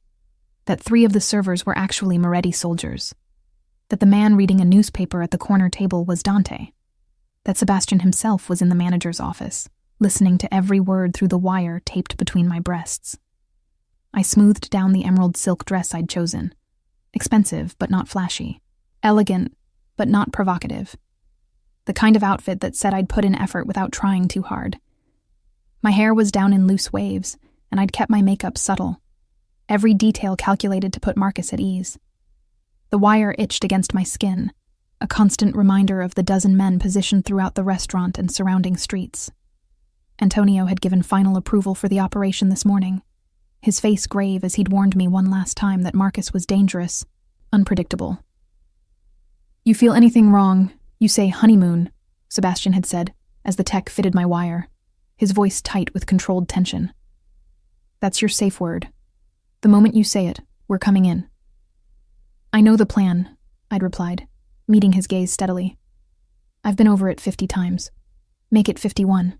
That 3 of the servers were actually Moretti soldiers. That the man reading a newspaper at the corner table was Dante. That Sebastian himself was in the manager's office, listening to every word through the wire taped between my breasts. I smoothed down the emerald silk dress I'd chosen. Expensive, but not flashy. Elegant, but not provocative. The kind of outfit that said I'd put in effort without trying too hard. My hair was down in loose waves, and I'd kept my makeup subtle. Every detail calculated to put Marcus at ease. The wire itched against my skin, a constant reminder of the dozen men positioned throughout the restaurant and surrounding streets. Antonio had given final approval for the operation this morning, his face grave as he'd warned me one last time that Marcus was dangerous, unpredictable. You feel anything wrong, you say honeymoon, Sebastian had said, as the tech fitted my wire, his voice tight with controlled tension. That's your safe word. The moment you say it, we're coming in. I know the plan, I'd replied, meeting his gaze steadily. I've been over it 50 times. Make it 51.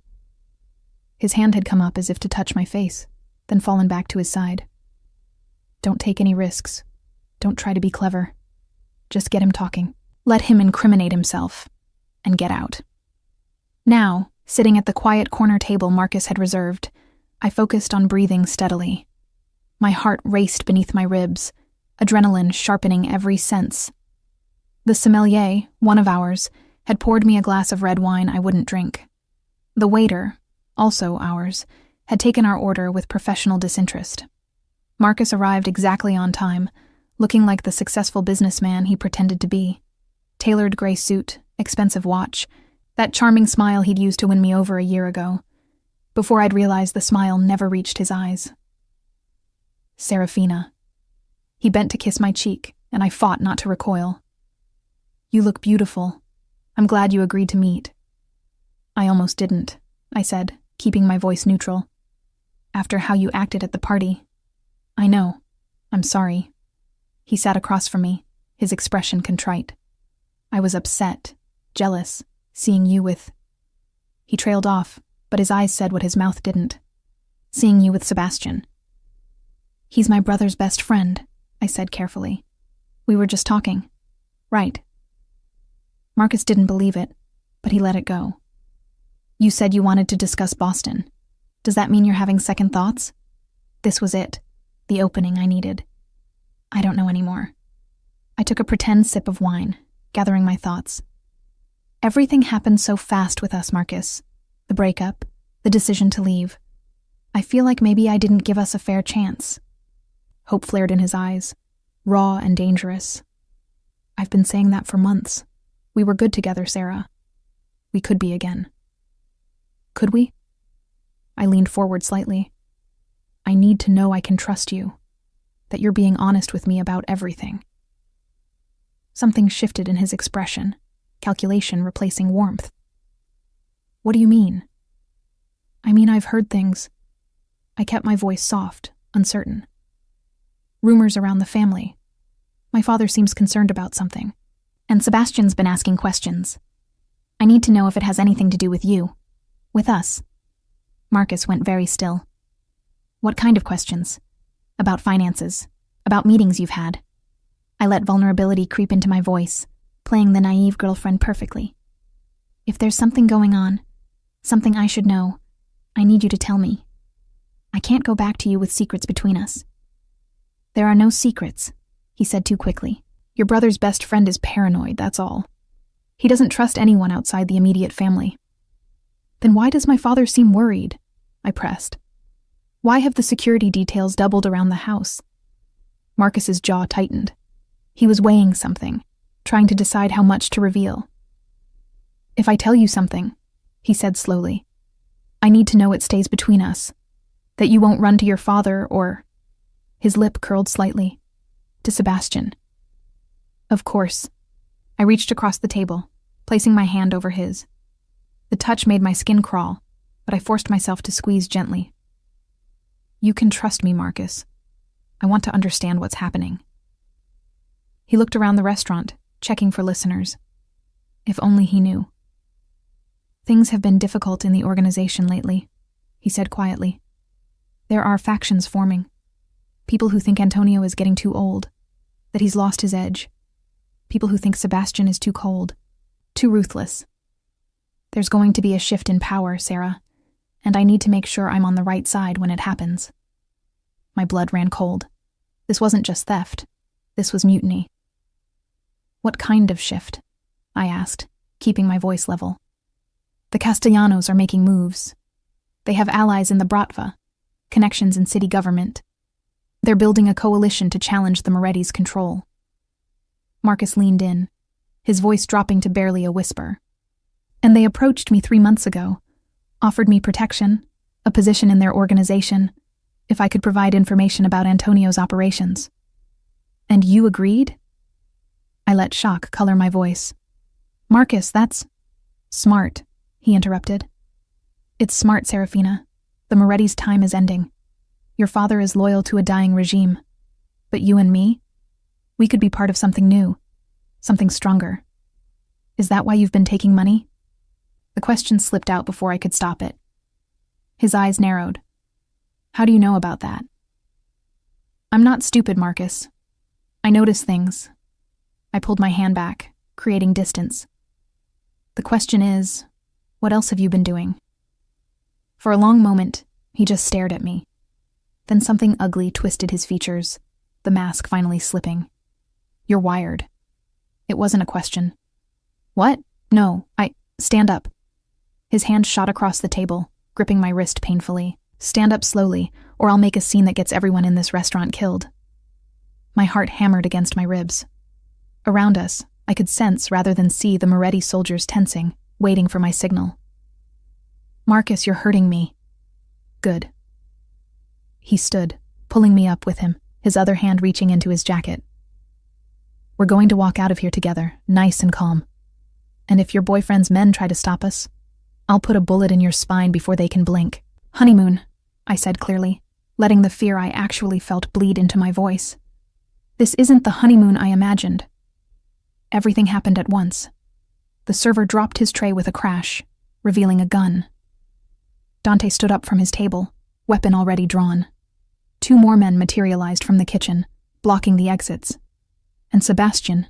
His hand had come up as if to touch my face, then fallen back to his side. Don't take any risks. Don't try to be clever. Just get him talking. Let him incriminate himself. And get out. Now, sitting at the quiet corner table Marcus had reserved, I focused on breathing steadily. My heart raced beneath my ribs, adrenaline sharpening every sense. The sommelier, one of ours, had poured me a glass of red wine I wouldn't drink. The waiter, also ours, had taken our order with professional disinterest. Marcus arrived exactly on time, looking like the successful businessman he pretended to be. Tailored gray suit, expensive watch, that charming smile he'd used to win me over a year ago. Before I'd realized the smile never reached his eyes. Serafina. He bent to kiss my cheek, and I fought not to recoil. You look beautiful. I'm glad you agreed to meet. I almost didn't, I said, keeping my voice neutral. After how you acted at the party. I know. I'm sorry. He sat across from me, his expression contrite. I was upset, jealous, seeing you with... He trailed off, but his eyes said what his mouth didn't. Seeing you with Sebastian. He's my brother's best friend, I said carefully. We were just talking. Right. Marcus didn't believe it, but he let it go. You said you wanted to discuss Boston. Does that mean you're having second thoughts? This was it, the opening I needed. I don't know anymore. I took a pretend sip of wine, gathering my thoughts. Everything happened so fast with us, Marcus. The breakup, the decision to leave. I feel like maybe I didn't give us a fair chance. Hope flared in his eyes, raw and dangerous. I've been saying that for months. We were good together, Sarah. We could be again. Could we? I leaned forward slightly. I need to know I can trust you, that you're being honest with me about everything. Something shifted in his expression, calculation replacing warmth. What do you mean? I mean, I've heard things. I kept my voice soft, uncertain. Rumors around the family. My father seems concerned about something. And Sebastian's been asking questions. I need to know if it has anything to do with you. With us. Marcus went very still. What kind of questions? About finances. About meetings you've had. I let vulnerability creep into my voice, playing the naive girlfriend perfectly. If there's something going on, something I should know, I need you to tell me. I can't go back to you with secrets between us. There are no secrets, he said too quickly. Your brother's best friend is paranoid, that's all. He doesn't trust anyone outside the immediate family. Then why does my father seem worried? I pressed. Why have the security details doubled around the house? Marcus's jaw tightened. He was weighing something, trying to decide how much to reveal. If I tell you something, he said slowly, I need to know it stays between us. That you won't run to your father or... His lip curled slightly. To Sebastian. Of course. I reached across the table, placing my hand over his. The touch made my skin crawl, but I forced myself to squeeze gently. You can trust me, Marcus. I want to understand what's happening. He looked around the restaurant, checking for listeners. If only he knew. Things have been difficult in the organization lately, he said quietly. There are factions forming. People who think Antonio is getting too old, that he's lost his edge. People who think Sebastian is too cold, too ruthless. There's going to be a shift in power, Sarah, and I need to make sure I'm on the right side when it happens. My blood ran cold. This wasn't just theft. This was mutiny. What kind of shift? I asked, keeping my voice level. The Castellanos are making moves. They have allies in the Bratva, connections in city government. They're building a coalition to challenge the Moretti's control. Marcus leaned in, his voice dropping to barely a whisper. And they approached me 3 months ago, offered me protection, a position in their organization, if I could provide information about Antonio's operations. And you agreed? I let shock color my voice. Marcus, that's... Smart, he interrupted. It's smart, Serafina. The Moretti's time is ending. Your father is loyal to a dying regime. But you and me? We could be part of something new. Something stronger. Is that why you've been taking money? The question slipped out before I could stop it. His eyes narrowed. How do you know about that? I'm not stupid, Marcus. I notice things. I pulled my hand back, creating distance. The question is, what else have you been doing? For a long moment, he just stared at me. Then something ugly twisted his features, the mask finally slipping. "You're wired." It wasn't a question. "What? No, stand up." His hand shot across the table, gripping my wrist painfully. "Stand up slowly, or I'll make a scene that gets everyone in this restaurant killed." My heart hammered against my ribs. Around us, I could sense rather than see the Moretti soldiers tensing, waiting for my signal. "Marcus, you're hurting me." "Good." He stood, pulling me up with him, his other hand reaching into his jacket. "We're going to walk out of here together, nice and calm. And if your boyfriend's men try to stop us, I'll put a bullet in your spine before they can blink." "Honeymoon," I said clearly, letting the fear I actually felt bleed into my voice. "This isn't the honeymoon I imagined." Everything happened at once. The server dropped his tray with a crash, revealing a gun. Dante stood up from his table, weapon already drawn. 2 more men materialized from the kitchen, blocking the exits. And Sebastian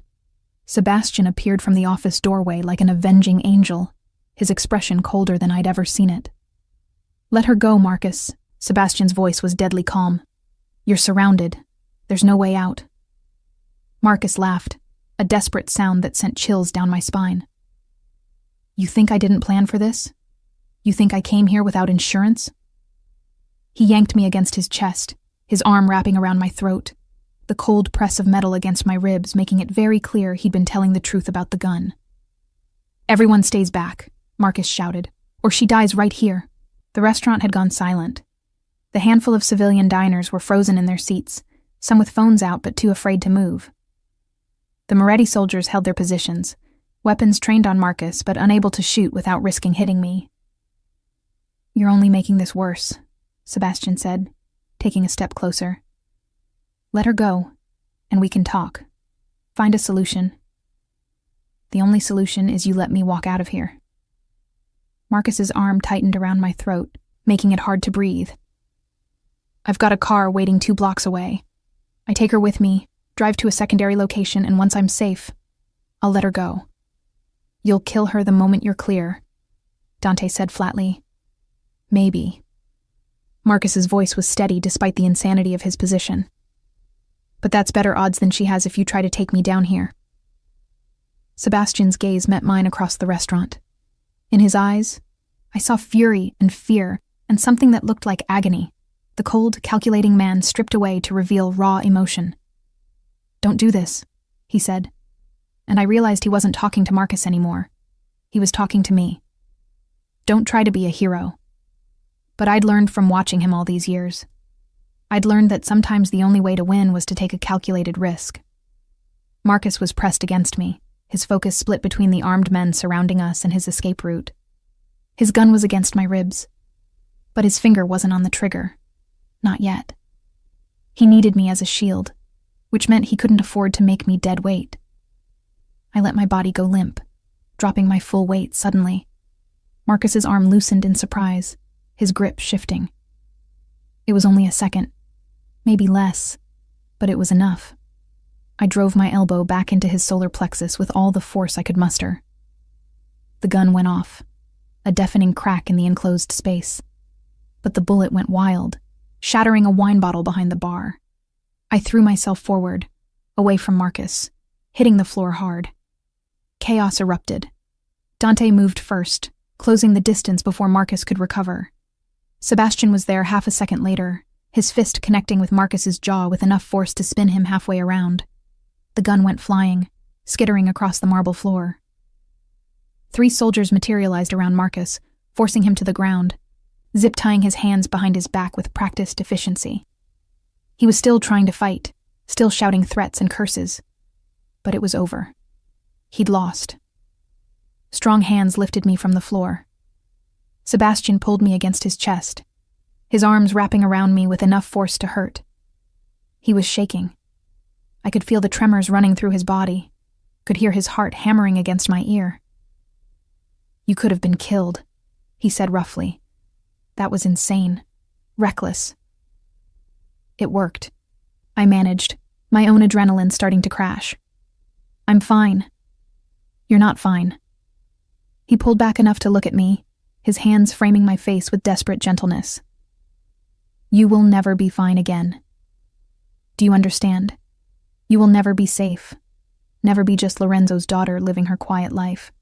appeared from the office doorway like an avenging angel, his expression colder than I'd ever seen it. "Let her go, Marcus." Sebastian's voice was deadly calm. "You're surrounded. There's no way out." Marcus laughed, a desperate sound that sent chills down my spine. "You think I didn't plan for this? You think I came here without insurance?" He yanked me against his chest, his arm wrapping around my throat, the cold press of metal against my ribs making it very clear he'd been telling the truth about the gun. "Everyone stays back," Marcus shouted, "or she dies right here." The restaurant had gone silent. The handful of civilian diners were frozen in their seats, some with phones out but too afraid to move. The Moretti soldiers held their positions, weapons trained on Marcus but unable to shoot without risking hitting me. "You're only making this worse," Sebastian said, taking a step closer. "Let her go, and we can talk. Find a solution. The only solution is you let me walk out of here." Marcus's arm tightened around my throat, making it hard to breathe. "I've got a car waiting 2 blocks away. I take her with me, drive to a secondary location, and once I'm safe, I'll let her go." "You'll kill her the moment you're clear," Dante said flatly. "Maybe." Marcus's voice was steady despite the insanity of his position. "But that's better odds than she has if you try to take me down here." Sebastian's gaze met mine across the restaurant. In his eyes, I saw fury and fear and something that looked like agony, the cold, calculating man stripped away to reveal raw emotion. "Don't do this," he said, and I realized he wasn't talking to Marcus anymore. He was talking to me. "Don't try to be a hero." But I'd learned from watching him all these years. I'd learned that sometimes the only way to win was to take a calculated risk. Marcus was pressed against me, his focus split between the armed men surrounding us and his escape route. His gun was against my ribs, but his finger wasn't on the trigger. Not yet. He needed me as a shield, which meant he couldn't afford to make me dead weight. I let my body go limp, dropping my full weight suddenly. Marcus's arm loosened in surprise, his grip shifting. It was only a second, maybe less, but it was enough. I drove my elbow back into his solar plexus with all the force I could muster. The gun went off, a deafening crack in the enclosed space. But the bullet went wild, shattering a wine bottle behind the bar. I threw myself forward, away from Marcus, hitting the floor hard. Chaos erupted. Dante moved first, closing the distance before Marcus could recover. Sebastian was there half a second later, his fist connecting with Marcus's jaw with enough force to spin him halfway around. The gun went flying, skittering across the marble floor. 3 soldiers materialized around Marcus, forcing him to the ground, zip-tying his hands behind his back with practiced efficiency. He was still trying to fight, still shouting threats and curses. But it was over. He'd lost. Strong hands lifted me from the floor. Sebastian pulled me against his chest, his arms wrapping around me with enough force to hurt. He was shaking. I could feel the tremors running through his body, could hear his heart hammering against my ear. "You could have been killed," he said roughly. That was insane, reckless. It worked. I managed, my own adrenaline starting to crash. "I'm fine." "You're not fine." He pulled back enough to look at me, his hands framing my face with desperate gentleness. You will never be fine again. Do you understand? You will never be safe. Never be just Lorenzo's daughter living her quiet life.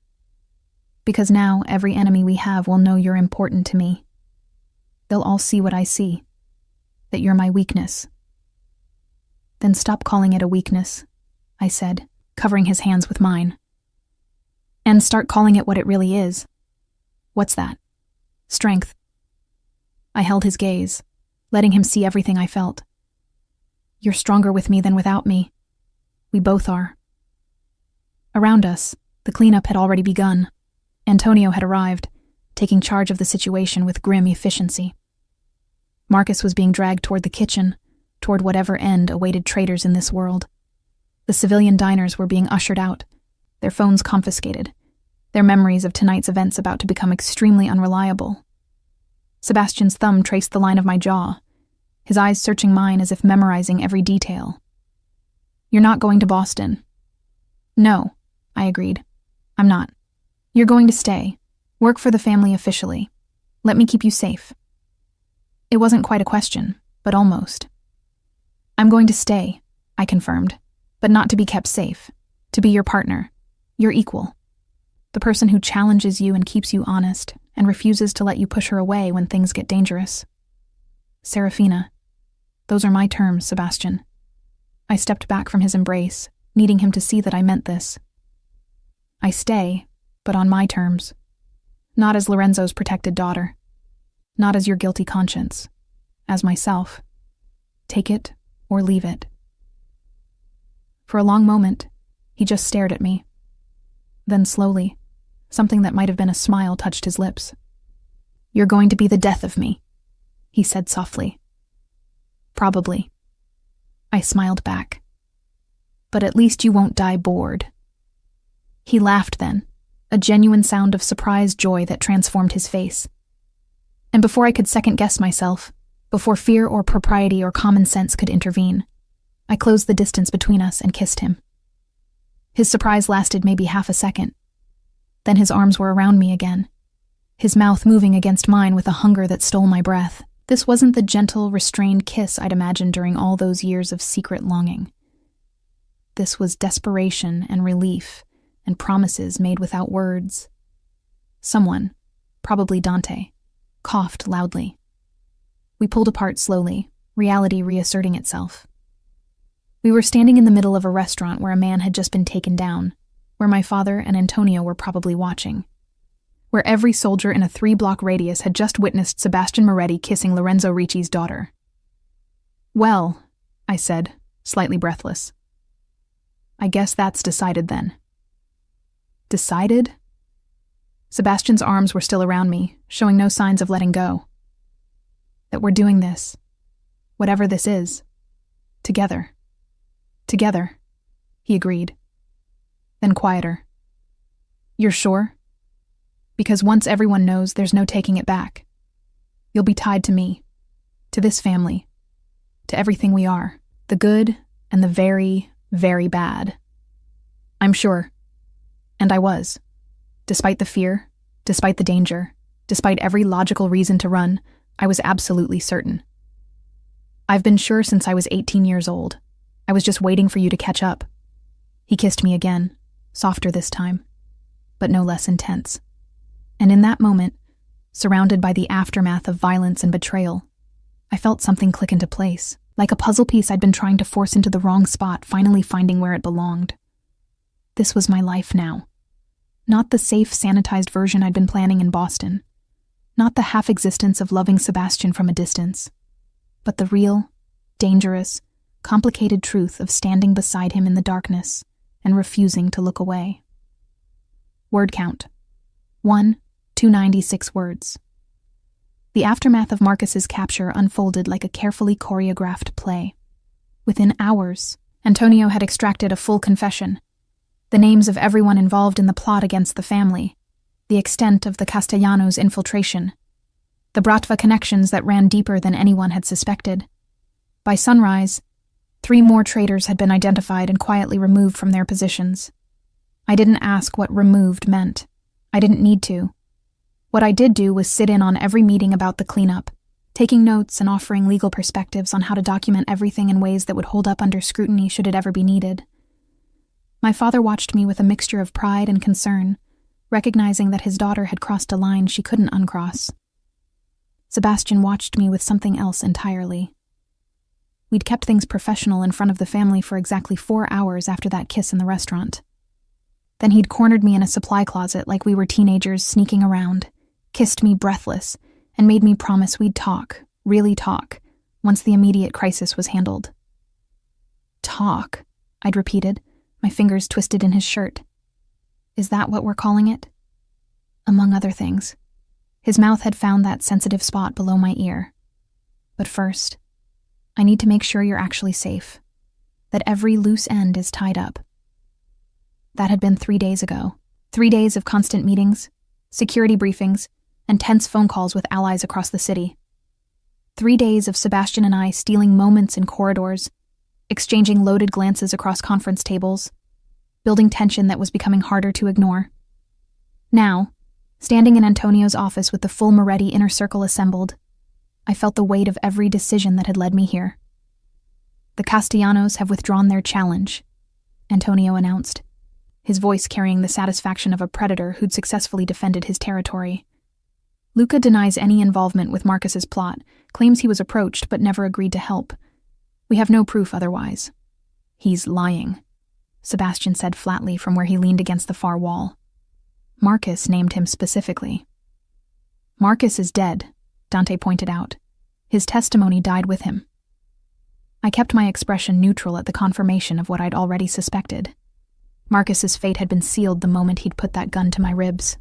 Because now every enemy we have will know you're important to me. They'll all see what I see, that you're my weakness. Then stop calling it a weakness, I said, covering his hands with mine. And start calling it what it really is. What's that? Strength. I held his gaze, letting him see everything I felt. You're stronger with me than without me. We both are. Around us, the cleanup had already begun. Antonio had arrived, taking charge of the situation with grim efficiency. Marcus was being dragged toward the kitchen, toward whatever end awaited traitors in this world. The civilian diners were being ushered out, their phones confiscated, their memories of tonight's events about to become extremely unreliable. Sebastian's thumb traced the line of my jaw, his eyes searching mine as if memorizing every detail. You're not going to Boston. No, I agreed. I'm not. You're going to stay, work for the family officially. Let me keep you safe. It wasn't quite a question, but almost. I'm going to stay, I confirmed, but not to be kept safe, to be your partner, your equal. The person who challenges you and keeps you honest and refuses to let you push her away when things get dangerous. Serafina. Those are my terms, Sebastian. I stepped back from his embrace, needing him to see that I meant this. I stay, but on my terms. Not as Lorenzo's protected daughter. Not as your guilty conscience. As myself. Take it or leave it. For a long moment, he just stared at me. Then slowly, something that might have been a smile touched his lips. You're going to be the death of me, he said softly. Probably. I smiled back. But at least you won't die bored. He laughed then, a genuine sound of surprised joy that transformed his face. And before I could second-guess myself, before fear or propriety or common sense could intervene, I closed the distance between us and kissed him. His surprise lasted maybe half a second. Then his arms were around me again, his mouth moving against mine with a hunger that stole my breath. This wasn't the gentle, restrained kiss I'd imagined during all those years of secret longing. This was desperation and relief, and promises made without words. Someone, probably Dante, coughed loudly. We pulled apart slowly, reality reasserting itself. We were standing in the middle of a restaurant where a man had just been taken down, where my father and Antonio were probably watching, where every soldier in a 3-block radius had just witnessed Sebastian Moretti kissing Lorenzo Ricci's daughter. Well, I said, slightly breathless. I guess that's decided then. Decided? Sebastian's arms were still around me, showing no signs of letting go. That we're doing this, whatever this is, together. Together, he agreed. Then quieter. You're sure? Because once everyone knows, there's no taking it back. You'll be tied to me, to this family, to everything we are, the good and the very, very bad. I'm sure. And I was. Despite the fear, despite the danger, despite every logical reason to run, I was absolutely certain. I've been sure since I was 18 years old. I was just waiting for you to catch up. He kissed me again, softer this time, but no less intense. And in that moment, surrounded by the aftermath of violence and betrayal, I felt something click into place, like a puzzle piece I'd been trying to force into the wrong spot, finally finding where it belonged. This was my life now. Not the safe, sanitized version I'd been planning in Boston. Not the half-existence of loving Sebastian from a distance. But the real, dangerous, complicated truth of standing beside him in the darkness and refusing to look away. Word count. 296 words. The aftermath of Marcus's capture unfolded like a carefully choreographed play. Within hours, Antonio had extracted a full confession. The names of everyone involved in the plot against the family, the extent of the Castellanos' infiltration, the Bratva connections that ran deeper than anyone had suspected. By sunrise, 3 more traitors had been identified and quietly removed from their positions. I didn't ask what removed meant. I didn't need to. What I did do was sit in on every meeting about the cleanup, taking notes and offering legal perspectives on how to document everything in ways that would hold up under scrutiny should it ever be needed. My father watched me with a mixture of pride and concern, recognizing that his daughter had crossed a line she couldn't uncross. Sebastian watched me with something else entirely. We'd kept things professional in front of the family for exactly 4 hours after that kiss in the restaurant. Then he'd cornered me in a supply closet like we were teenagers sneaking around, kissed me breathless, and made me promise we'd talk, really talk, once the immediate crisis was handled. Talk, I'd repeated, my fingers twisted in his shirt. Is that what we're calling it? Among other things. His mouth had found that sensitive spot below my ear. But first, I need to make sure you're actually safe, that every loose end is tied up. That had been 3 days ago. 3 days of constant meetings, security briefings, and tense phone calls with allies across the city. 3 days of Sebastian and I stealing moments in corridors, exchanging loaded glances across conference tables, building tension that was becoming harder to ignore. Now, standing in Antonio's office with the full Moretti inner circle assembled, I felt the weight of every decision that had led me here. The Castellanos have withdrawn their challenge, Antonio announced, his voice carrying the satisfaction of a predator who'd successfully defended his territory. Luca denies any involvement with Marcus's plot, claims he was approached but never agreed to help. We have no proof otherwise. He's lying, Sebastian said flatly from where he leaned against the far wall. Marcus named him specifically. Marcus is dead, Dante pointed out. His testimony died with him. I kept my expression neutral at the confirmation of what I'd already suspected. Marcus's fate had been sealed the moment he'd put that gun to my ribs.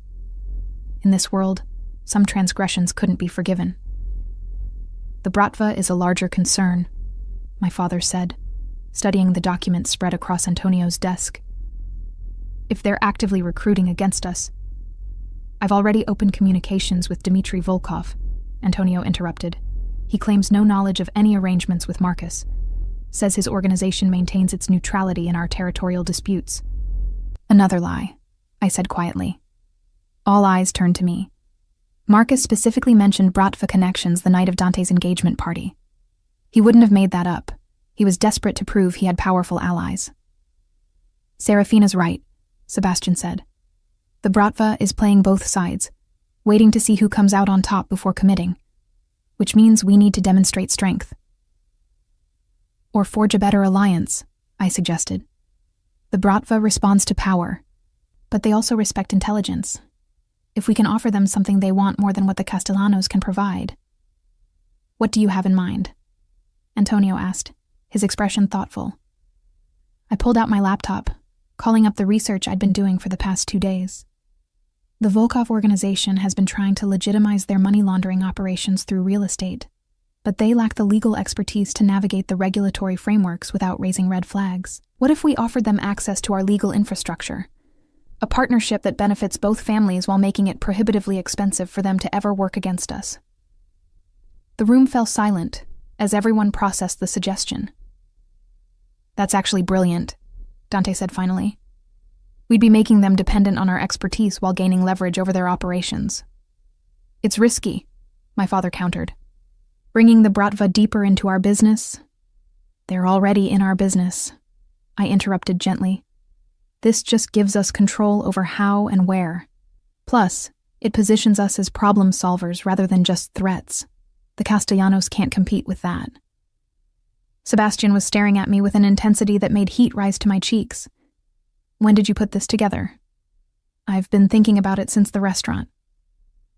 In this world, some transgressions couldn't be forgiven. The Bratva is a larger concern, my father said, studying the documents spread across Antonio's desk. If they're actively recruiting against us. I've already opened communications with Dmitry Volkov, Antonio interrupted. He claims no knowledge of any arrangements with Marcus. Says his organization maintains its neutrality in our territorial disputes. Another lie, I said quietly. All eyes turned to me. Marcus specifically mentioned Bratva connections the night of Dante's engagement party. He wouldn't have made that up. He was desperate to prove he had powerful allies. Serafina's right, Sebastian said. The Bratva is playing both sides, waiting to see who comes out on top before committing, which means we need to demonstrate strength. Or forge a better alliance, I suggested. The Bratva responds to power, but they also respect intelligence. If we can offer them something they want more than what the Castellanos can provide. What do you have in mind? Antonio asked, his expression thoughtful. I pulled out my laptop, calling up the research I'd been doing for the past 2 days. The Volkov organization has been trying to legitimize their money laundering operations through real estate, but they lack the legal expertise to navigate the regulatory frameworks without raising red flags. What if we offered them access to our legal infrastructure? A partnership that benefits both families while making it prohibitively expensive for them to ever work against us. The room fell silent as everyone processed the suggestion. That's actually brilliant, Dante said finally. We'd be making them dependent on our expertise while gaining leverage over their operations. It's risky, my father countered. Bringing the Bratva deeper into our business? They're already in our business, I interrupted gently. This just gives us control over how and where. Plus, it positions us as problem solvers rather than just threats. The Castellanos can't compete with that. Sebastian was staring at me with an intensity that made heat rise to my cheeks. When did you put this together? I've been thinking about it since the restaurant.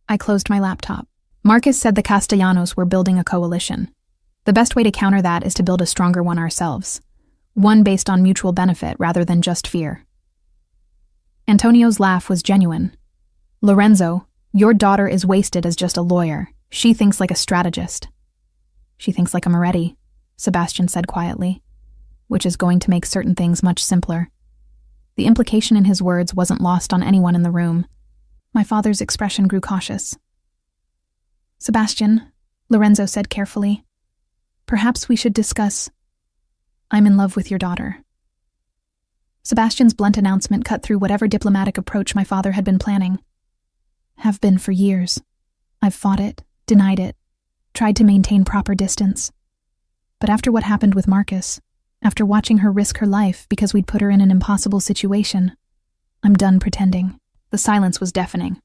I closed my laptop. Marcus said the Castellanos were building a coalition. The best way to counter that is to build a stronger one ourselves. One based on mutual benefit rather than just fear. Antonio's laugh was genuine. Lorenzo, your daughter is wasted as just a lawyer. She thinks like a strategist. She thinks like a Moretti, Sebastian said quietly, which is going to make certain things much simpler. The implication in his words wasn't lost on anyone in the room. My father's expression grew cautious. Sebastian, Lorenzo said carefully, perhaps we should discuss. I'm in love with your daughter. Sebastian's blunt announcement cut through whatever diplomatic approach my father had been planning. Have been for years. I've fought it, denied it, tried to maintain proper distance. But after what happened with Marcus, after watching her risk her life because we'd put her in an impossible situation, I'm done pretending. The silence was deafening.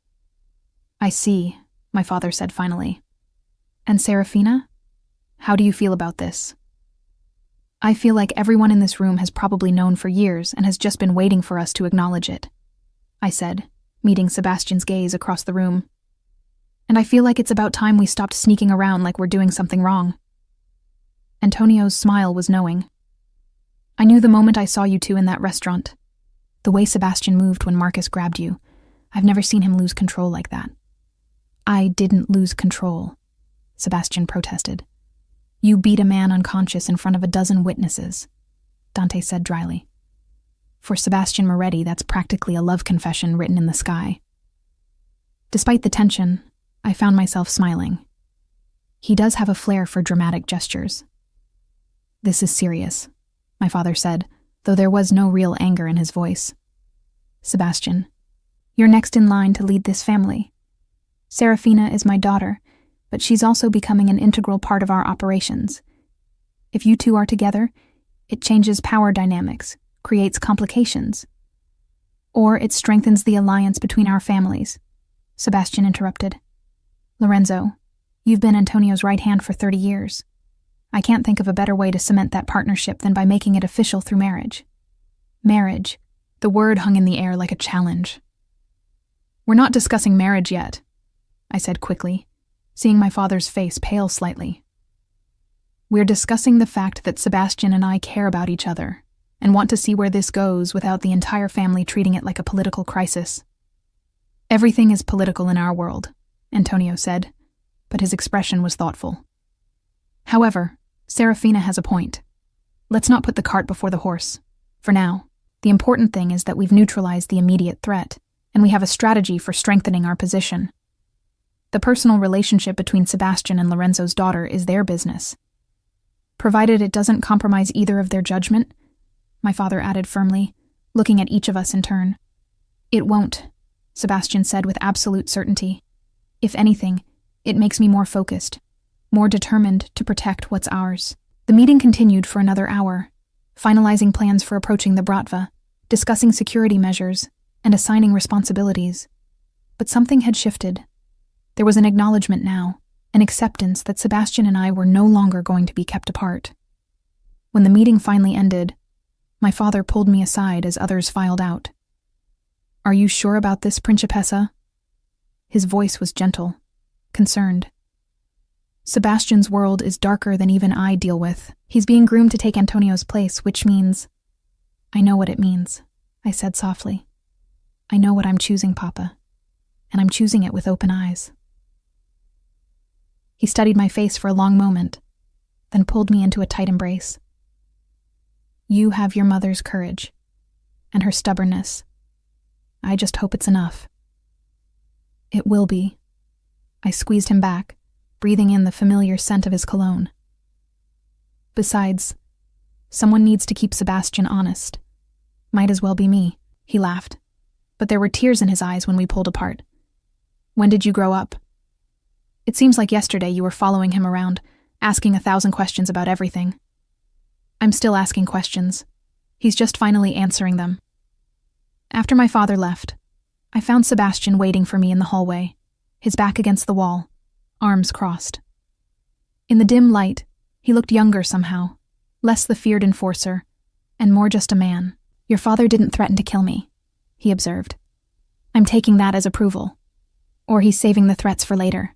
I see, my father said finally. And Serafina? How do you feel about this? I feel like everyone in this room has probably known for years and has just been waiting for us to acknowledge it, I said, meeting Sebastian's gaze across the room. And I feel like it's about time we stopped sneaking around like we're doing something wrong. Antonio's smile was knowing. I knew the moment I saw you two in that restaurant. The way Sebastian moved when Marcus grabbed you, I've never seen him lose control like that. I didn't lose control, Sebastian protested. You beat a man unconscious in front of a dozen witnesses, Dante said dryly. For Sebastian Moretti, that's practically a love confession written in the sky. Despite the tension, I found myself smiling. He does have a flair for dramatic gestures. This is serious, my father said, though there was no real anger in his voice. Sebastian, you're next in line to lead this family. Serafina is my daughter, but she's also becoming an integral part of our operations. If you two are together, it changes power dynamics, creates complications. Or it strengthens the alliance between our families, Sebastian interrupted. Lorenzo, you've been Antonio's right hand for 30 years. I can't think of a better way to cement that partnership than by making it official through marriage. Marriage. The word hung in the air like a challenge. We're not discussing marriage yet, I said quickly, seeing my father's face pale slightly. We're discussing the fact that Sebastian and I care about each other and want to see where this goes without the entire family treating it like a political crisis. Everything is political in our world, Antonio said, but his expression was thoughtful. However, Serafina has a point. Let's not put the cart before the horse. For now, the important thing is that we've neutralized the immediate threat, and we have a strategy for strengthening our position. The personal relationship between Sebastian and Lorenzo's daughter is their business. Provided it doesn't compromise either of their judgment, my father added firmly, looking at each of us in turn. It won't, Sebastian said with absolute certainty. If anything, it makes me more focused, more determined to protect what's ours. The meeting continued for another hour, finalizing plans for approaching the Bratva, discussing security measures, and assigning responsibilities. But something had shifted. There was an acknowledgement now, an acceptance that Sebastian and I were no longer going to be kept apart. When the meeting finally ended, my father pulled me aside as others filed out. Are you sure about this, Principessa? His voice was gentle, concerned. Sebastian's world is darker than even I deal with. He's being groomed to take Antonio's place, which means... I know what it means, I said softly. I know what I'm choosing, Papa, and I'm choosing it with open eyes. He studied my face for a long moment, then pulled me into a tight embrace. You have your mother's courage, and her stubbornness. I just hope it's enough. It will be. I squeezed him back, breathing in the familiar scent of his cologne. Besides, someone needs to keep Sebastian honest. Might as well be me, he laughed, but there were tears in his eyes when we pulled apart. When did you grow up? It seems like yesterday you were following him around, asking 1,000 questions about everything. I'm still asking questions. He's just finally answering them. After my father left, I found Sebastian waiting for me in the hallway, his back against the wall, arms crossed. In the dim light, he looked younger somehow, less the feared enforcer, and more just a man. Your father didn't threaten to kill me, he observed. I'm taking that as approval. Or he's saving the threats for later.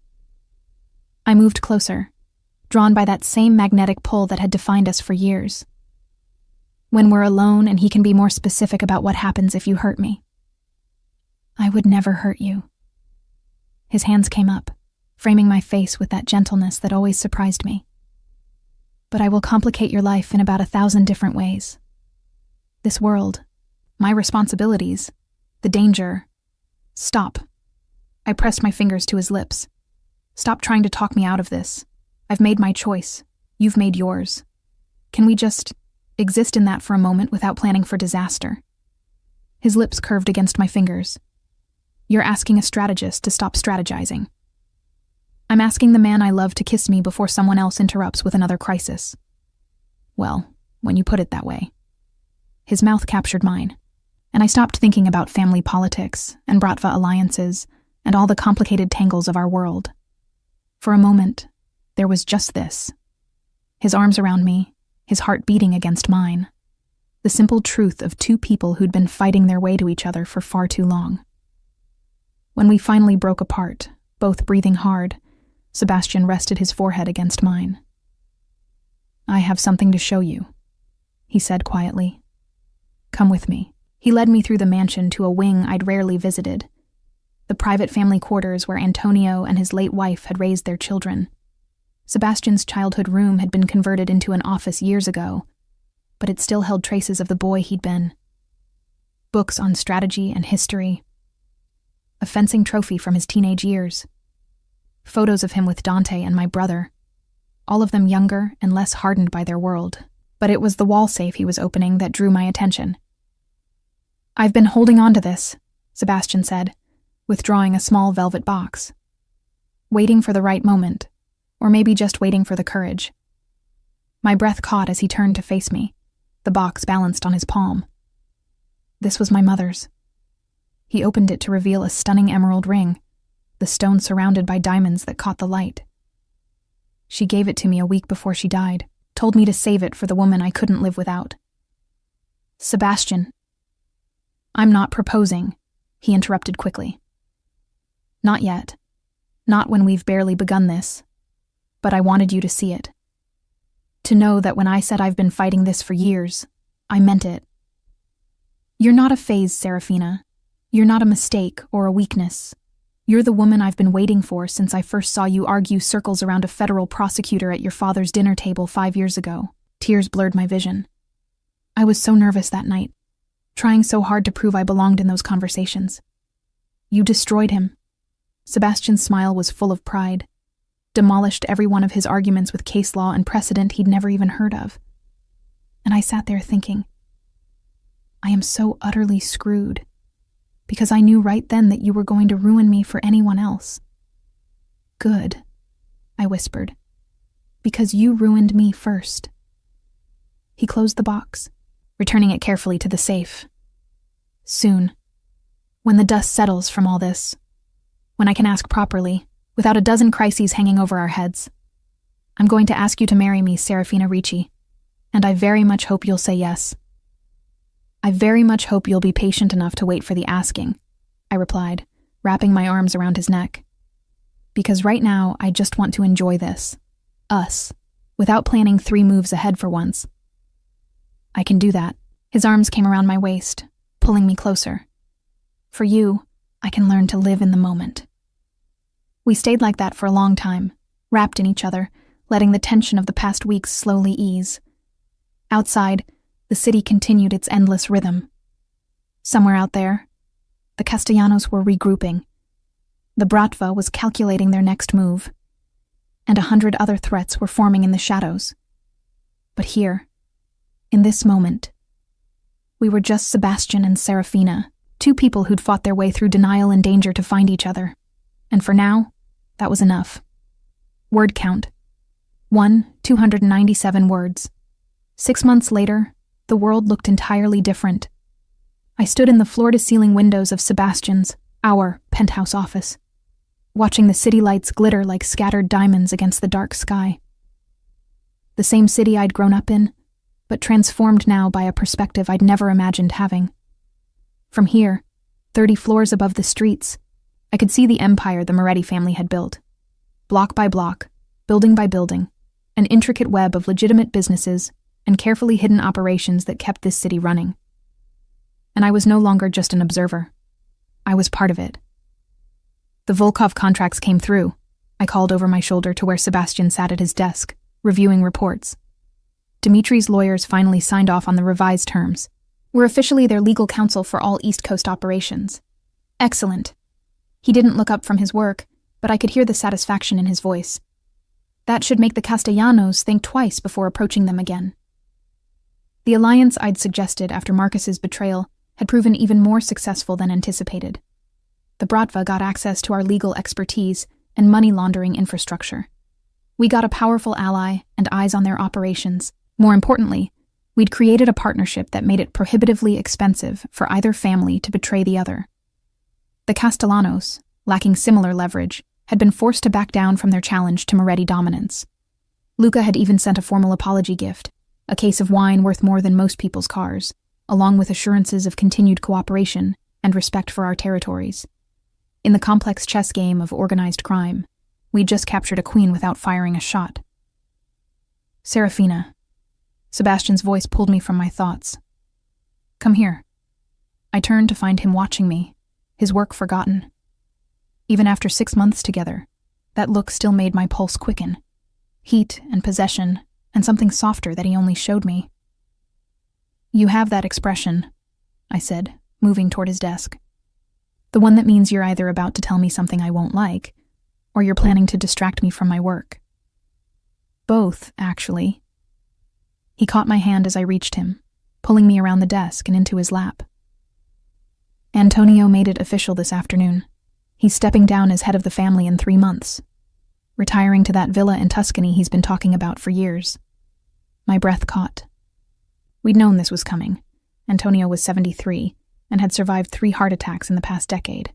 I moved closer, drawn by that same magnetic pull that had defined us for years. When we're alone and he can be more specific about what happens if you hurt me. I would never hurt you. His hands came up, framing my face with that gentleness that always surprised me. But I will complicate your life in about 1,000 different ways. This world, my responsibilities, the danger. Stop. I pressed my fingers to his lips. Stop trying to talk me out of this. I've made my choice. You've made yours. Can we just exist in that for a moment without planning for disaster? His lips curved against my fingers. You're asking a strategist to stop strategizing. I'm asking the man I love to kiss me before someone else interrupts with another crisis. Well, when you put it that way. His mouth captured mine, and I stopped thinking about family politics and Bratva alliances and all the complicated tangles of our world. For a moment, there was just this. His arms around me, his heart beating against mine. The simple truth of two people who'd been fighting their way to each other for far too long. When we finally broke apart, both breathing hard, Sebastian rested his forehead against mine. "I have something to show you," he said quietly. "Come with me." He led me through the mansion to a wing I'd rarely visited, the private family quarters where Antonio and his late wife had raised their children. Sebastian's childhood room had been converted into an office years ago, but it still held traces of the boy he'd been. Books on strategy and history, a fencing trophy from his teenage years, photos of him with Dante and my brother, all of them younger and less hardened by their world. But it was the wall safe he was opening that drew my attention. "I've been holding on to this," Sebastian said, withdrawing a small velvet box. Waiting for the right moment, or maybe just waiting for the courage. My breath caught as he turned to face me, the box balanced on his palm. This was my mother's. He opened it to reveal a stunning emerald ring, the stone surrounded by diamonds that caught the light. She gave it to me a week before she died, told me to save it for the woman I couldn't live without. "Sebastian." "I'm not proposing," he interrupted quickly. "Not yet. Not when we've barely begun this. But I wanted you to see it. To know that when I said I've been fighting this for years, I meant it. You're not a phase, Serafina. You're not a mistake or a weakness. You're the woman I've been waiting for since I first saw you argue circles around a federal prosecutor at your father's dinner table 5 years ago." Tears blurred my vision. I was so nervous that night, trying so hard to prove I belonged in those conversations. "You destroyed him." Sebastian's smile was full of pride. Demolished every one of his arguments with case law and precedent he'd never even heard of. And I sat there thinking, I am so utterly screwed, because I knew right then that you were going to ruin me for anyone else. "Good," I whispered, "because you ruined me first." He closed the box, returning it carefully to the safe. "Soon, when the dust settles from all this, when I can ask properly, without a dozen crises hanging over our heads, I'm going to ask you to marry me, Serafina Ricci, and I very much hope you'll say yes." "I very much hope you'll be patient enough to wait for the asking," I replied, wrapping my arms around his neck. "Because right now, I just want to enjoy this. Us, without planning 3 moves ahead for once." "I can do that." His arms came around my waist, pulling me closer. "For you, I can learn to live in the moment." We stayed like that for a long time, wrapped in each other, letting the tension of the past weeks slowly ease. Outside, the city continued its endless rhythm. Somewhere out there, the Castellanos were regrouping. The Bratva was calculating their next move, and 100 other threats were forming in the shadows. But here, in this moment, we were just Sebastian and Serafina, 2 people who'd fought their way through denial and danger to find each other. And for now, that was enough. Word count: 297 words. 6 months later, the world looked entirely different. I stood in the floor-to-ceiling windows of Sebastian's, our penthouse office, watching the city lights glitter like scattered diamonds against the dark sky. The same city I'd grown up in, but transformed now by a perspective I'd never imagined having. From here, 30 floors above the streets, I could see the empire the Moretti family had built. Block by block, building by building, an intricate web of legitimate businesses and carefully hidden operations that kept this city running. And I was no longer just an observer. I was part of it. The Volkov contracts came through. I called over my shoulder to where Sebastian sat at his desk, reviewing reports. Dimitri's lawyers finally signed off on the revised terms. We're officially their legal counsel for all East Coast operations. Excellent. He didn't look up from his work, but I could hear the satisfaction in his voice. That should make the Castellanos think twice before approaching them again. The alliance I'd suggested after Marcus's betrayal had proven even more successful than anticipated. The Bratva got access to our legal expertise and money laundering infrastructure. We got a powerful ally and eyes on their operations. More importantly, we'd created a partnership that made it prohibitively expensive for either family to betray the other. The Castellanos, lacking similar leverage, had been forced to back down from their challenge to Moretti dominance. Luca had even sent a formal apology gift, a case of wine worth more than most people's cars, along with assurances of continued cooperation and respect for our territories. In the complex chess game of organized crime, we'd just captured a queen without firing a shot. Serafina. Sebastian's voice pulled me from my thoughts. Come here. I turned to find him watching me, his work forgotten. Even after 6 months together, that look still made my pulse quicken. Heat and possession, and something softer that he only showed me. You have that expression, I said, moving toward his desk. The one that means you're either about to tell me something I won't like, or you're planning to distract me from my work. Both, actually. He caught my hand as I reached him, pulling me around the desk and into his lap. Antonio made it official this afternoon. He's stepping down as head of the family in 3 months, retiring to that villa in Tuscany he's been talking about for years. My breath caught. We'd known this was coming. Antonio was 73 and had survived 3 heart attacks in the past decade.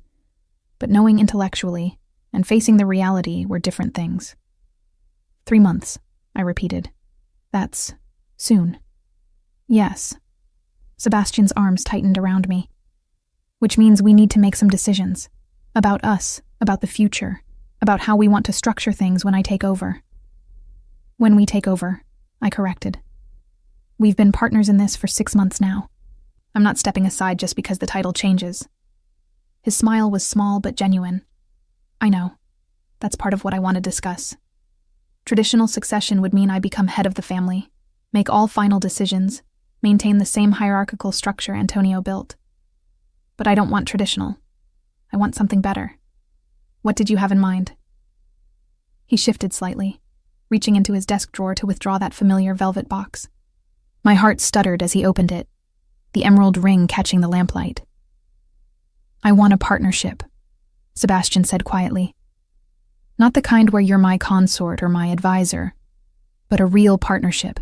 But knowing intellectually and facing the reality were different things. 3 months, I repeated. That's soon. Yes. Sebastian's arms tightened around me. Which means we need to make some decisions. About us, about the future, about how we want to structure things when I take over. When we take over, I corrected. We've been partners in this for 6 months now. I'm not stepping aside just because the title changes. His smile was small but genuine. I know. That's part of what I want to discuss. Traditional succession would mean I become head of the family, make all final decisions, maintain the same hierarchical structure Antonio built. But I don't want traditional. I want something better. What did you have in mind? He shifted slightly, reaching into his desk drawer to withdraw that familiar velvet box. My heart stuttered as he opened it, the emerald ring catching the lamplight. I want a partnership, Sebastian said quietly. Not the kind where you're my consort or my advisor, but a real partnership.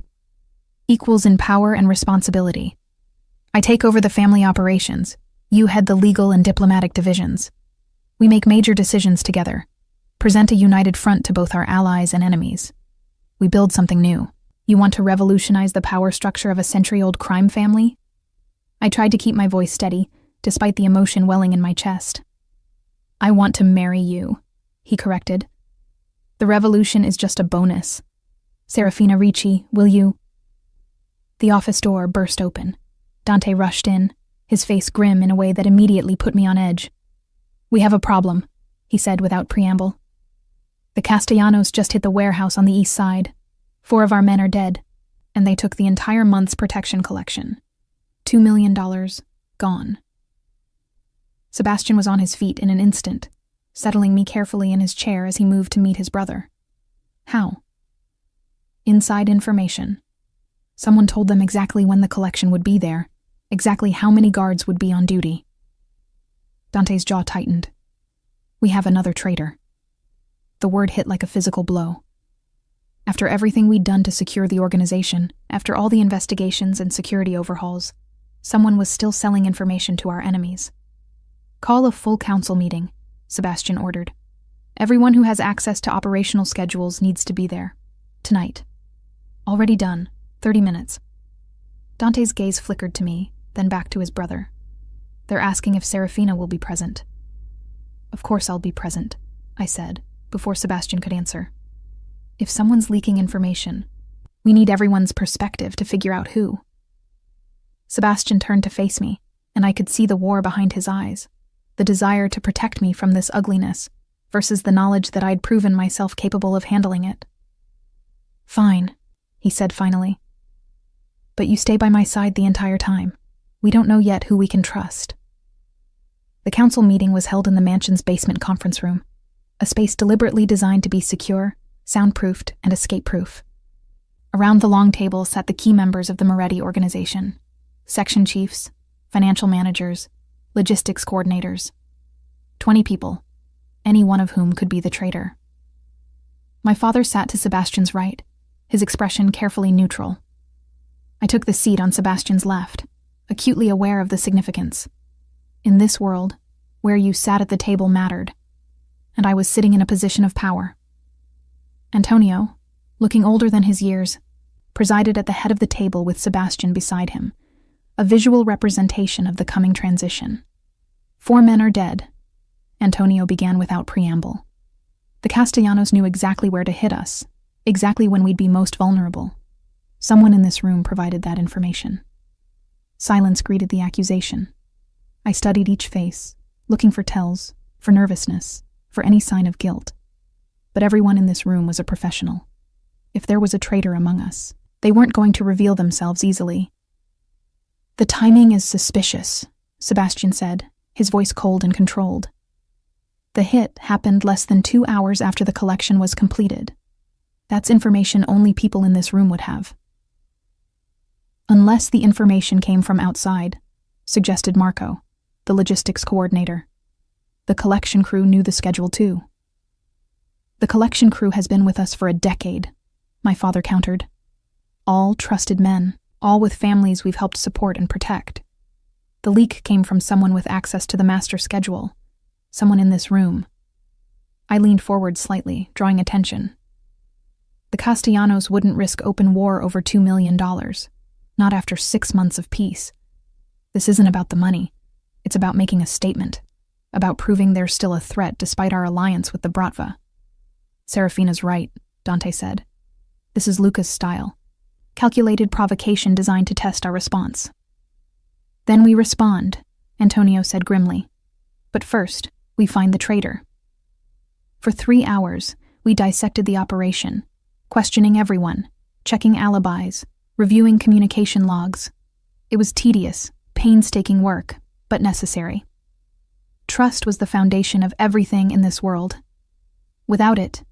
Equals in power and responsibility. I take over the family operations. You head the legal and diplomatic divisions. We make major decisions together, present a united front to both our allies and enemies. We build something new. You want to revolutionize the power structure of a century-old crime family? I tried to keep my voice steady, despite the emotion welling in my chest. I want to marry you, he corrected. The revolution is just a bonus. Serafina Ricci, will you? The office door burst open. Dante rushed in, his face grim in a way that immediately put me on edge. We have a problem, he said without preamble. The Castellanos just hit the warehouse on the east side. 4 of our men are dead, and they took the entire month's protection collection. $2 million gone. Sebastian was on his feet in an instant, settling me carefully in his chair as he moved to meet his brother. How? Inside information. Someone told them exactly when the collection would be there, exactly how many guards would be on duty. Dante's jaw tightened. We have another traitor. The word hit like a physical blow. After everything we'd done to secure the organization, after all the investigations and security overhauls, someone was still selling information to our enemies. Call a full council meeting, Sebastian ordered. Everyone who has access to operational schedules needs to be there. Tonight. Already done. 30 minutes. Dante's gaze flickered to me, then back to his brother. They're asking if Serafina will be present. Of course I'll be present, I said, before Sebastian could answer. If someone's leaking information, we need everyone's perspective to figure out who. Sebastian turned to face me, and I could see the war behind his eyes, the desire to protect me from this ugliness, versus the knowledge that I'd proven myself capable of handling it. Fine, he said finally. But you stay by my side the entire time. We don't know yet who we can trust. The council meeting was held in the mansion's basement conference room, a space deliberately designed to be secure, soundproofed, and escape-proof. Around the long table sat the key members of the Moretti organization, section chiefs, financial managers, logistics coordinators. 20 people, any one of whom could be the traitor. My father sat to Sebastian's right, his expression carefully neutral. I took the seat on Sebastian's left, acutely aware of the significance. In this world, where you sat at the table mattered, and I was sitting in a position of power. Antonio, looking older than his years, presided at the head of the table with Sebastian beside him, a visual representation of the coming transition. 4 men are dead, Antonio began without preamble. The Castellanos knew exactly where to hit us, exactly when we'd be most vulnerable. Someone in this room provided that information. Silence greeted the accusation. I studied each face, looking for tells, for nervousness, for any sign of guilt. But everyone in this room was a professional. If there was a traitor among us, they weren't going to reveal themselves easily. "The timing is suspicious," Sebastian said, his voice cold and controlled. "The hit happened less than 2 hours after the collection was completed. That's information only people in this room would have." "Unless the information came from outside," suggested Marco, the logistics coordinator. "The collection crew knew the schedule too." "The collection crew has been with us for a decade," my father countered. "All trusted men, all with families we've helped support and protect. The leak came from someone with access to the master schedule, someone in this room." I leaned forward slightly, drawing attention. "The Castellanos wouldn't risk open war over $2 million, not after 6 months of peace. This isn't about the money. It's about making a statement, about proving there's still a threat despite our alliance with the Bratva." "Serafina's right," Dante said. "This is Luca's style. Calculated provocation designed to test our response." "Then we respond," Antonio said grimly. "But first, we find the traitor." For 3 hours, we dissected the operation, questioning everyone, checking alibis, reviewing communication logs. It was tedious, painstaking work, but necessary. Trust was the foundation of everything in this world. Without it,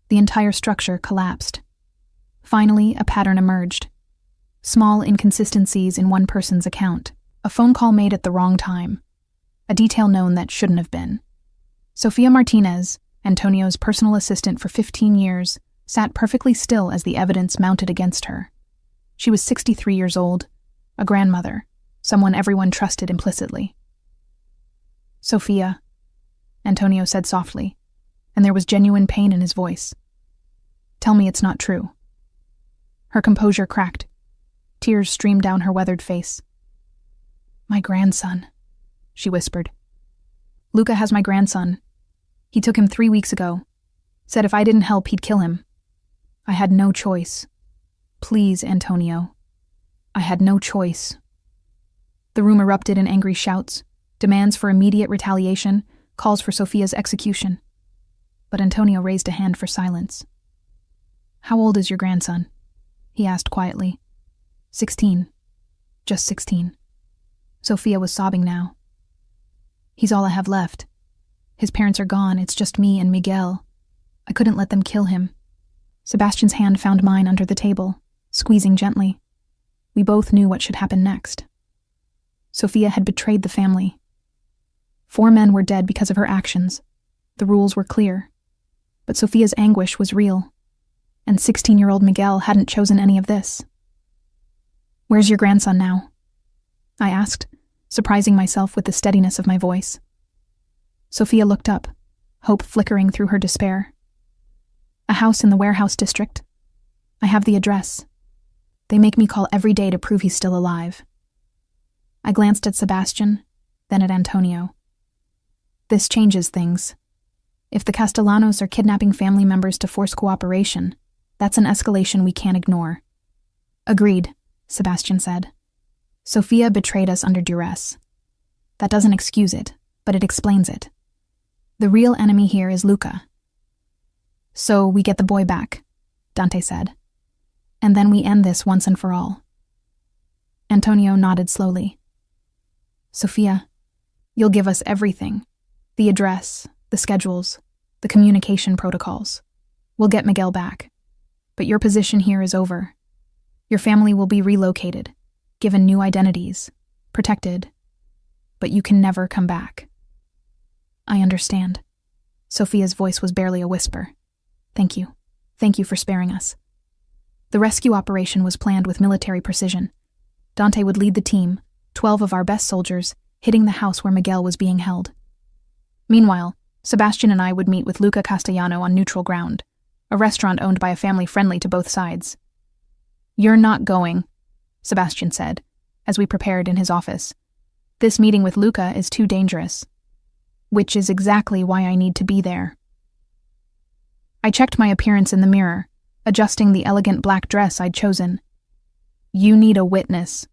the entire structure collapsed. Finally, a pattern emerged. Small inconsistencies in one person's account, a phone call made at the wrong time, a detail known that shouldn't have been. Sofia Martinez, Antonio's personal assistant for 15 years, sat perfectly still as the evidence mounted against her. She was 63 years old, a grandmother, someone everyone trusted implicitly. "Sofia," Antonio said softly, and there was genuine pain in his voice. "Tell me it's not true." Her composure cracked. Tears streamed down her weathered face. "My grandson," she whispered. "Luca has my grandson. He took him 3 weeks ago. Said if I didn't help, he'd kill him. I had no choice. Please, Antonio. I had no choice." The room erupted in angry shouts, demands for immediate retaliation, calls for Sofia's execution. But Antonio raised a hand for silence. "How old is your grandson?" he asked quietly. 16. Just 16. Sofia was sobbing now. "He's all I have left. His parents are gone, it's just me and Miguel. I couldn't let them kill him." Sebastian's hand found mine under the table, squeezing gently. We both knew what should happen next. Sofia had betrayed the family. 4 men were dead because of her actions. The rules were clear. But Sofia's anguish was real. And 16-year-old Miguel hadn't chosen any of this. "Where's your grandson now?" I asked, surprising myself with the steadiness of my voice. Sofia looked up, hope flickering through her despair. "A house in the warehouse district. I have the address. They make me call every day to prove he's still alive." I glanced at Sebastian, then at Antonio. "This changes things. If the Castellanos are kidnapping family members to force cooperation, that's an escalation we can't ignore." "Agreed," Sebastian said. "Sofia betrayed us under duress. That doesn't excuse it, but it explains it. The real enemy here is Luca." "So we get the boy back," Dante said. "And then we end this once and for all." Antonio nodded slowly. "Sofia, you'll give us everything. The address, the schedules, the communication protocols. We'll get Miguel back. But your position here is over. Your family will be relocated, given new identities, protected. But you can never come back." "I understand," Sophia's voice was barely a whisper. Thank you. Thank you for sparing us. The rescue operation was planned with military precision. Dante would lead the team, 12 of our best soldiers, hitting the house where Miguel was being held. Meanwhile, Sebastian and I would meet with Luca Castellano on neutral ground, a restaurant owned by a family friendly to both sides. You're not going, Sebastian said, as we prepared in his office. This meeting with Luca is too dangerous. Which is exactly why I need to be there. I checked my appearance in the mirror, adjusting the elegant black dress I'd chosen. You need a witness.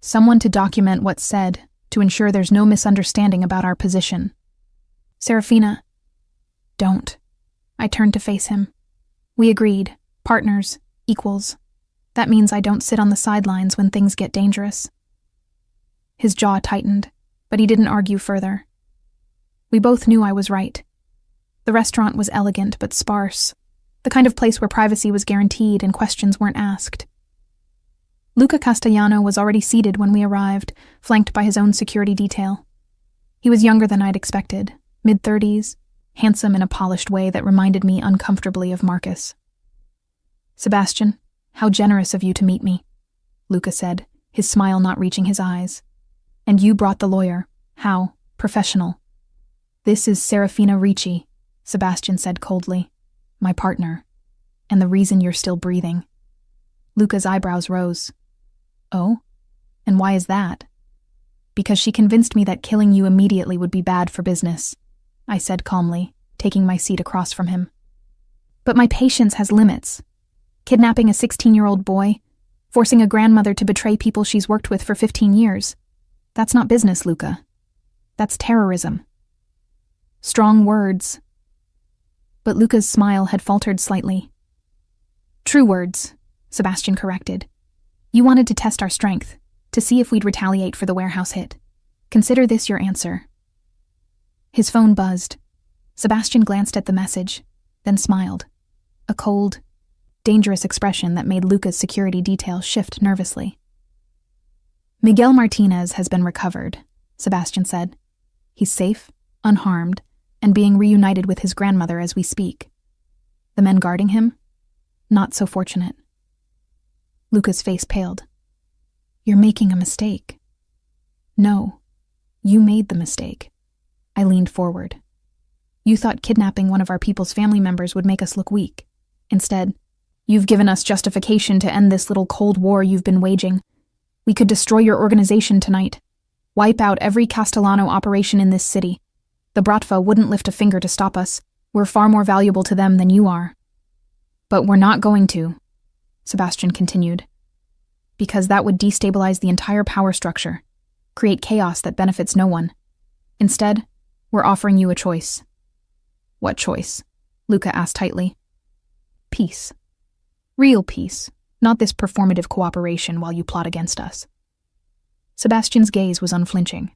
Someone to document what's said, to ensure there's no misunderstanding about our position. Serafina. Don't. I turned to face him. We agreed. Partners. Equals. That means I don't sit on the sidelines when things get dangerous. His jaw tightened, but he didn't argue further. We both knew I was right. The restaurant was elegant but sparse, the kind of place where privacy was guaranteed and questions weren't asked. Luca Castellano was already seated when we arrived, flanked by his own security detail. He was younger than I'd expected, mid-30s, handsome in a polished way that reminded me uncomfortably of Marcus. Sebastian, how generous of you to meet me, Luca said, his smile not reaching his eyes. And you brought the lawyer. How professional. This is Serafina Ricci, Sebastian said coldly. My partner. And the reason you're still breathing. Luca's eyebrows rose. Oh? And why is that? Because she convinced me that killing you immediately would be bad for business, I said calmly, taking my seat across from him. But my patience has limits. Kidnapping a 16-year-old boy, forcing a grandmother to betray people she's worked with for 15 years. That's not business, Luca. That's terrorism. Strong words. But Luca's smile had faltered slightly. True words, Sebastian corrected. You wanted to test our strength, to see if we'd retaliate for the warehouse hit. Consider this your answer. His phone buzzed. Sebastian glanced at the message, then smiled. A cold, dangerous expression that made Luca's security detail shift nervously. Miguel Martinez has been recovered, Sebastian said. He's safe, unharmed, and being reunited with his grandmother as we speak. The men guarding him? Not so fortunate. Luca's face paled. You're making a mistake. No, you made the mistake. I leaned forward. You thought kidnapping one of our people's family members would make us look weak. Instead, you've given us justification to end this little Cold War you've been waging. We could destroy your organization tonight. Wipe out every Castellano operation in this city. The Bratva wouldn't lift a finger to stop us. We're far more valuable to them than you are. But we're not going to, Sebastian continued. Because that would destabilize the entire power structure, create chaos that benefits no one. Instead, we're offering you a choice. What choice? Luca asked tightly. Peace. Real peace, not this performative cooperation while you plot against us. Sebastian's gaze was unflinching.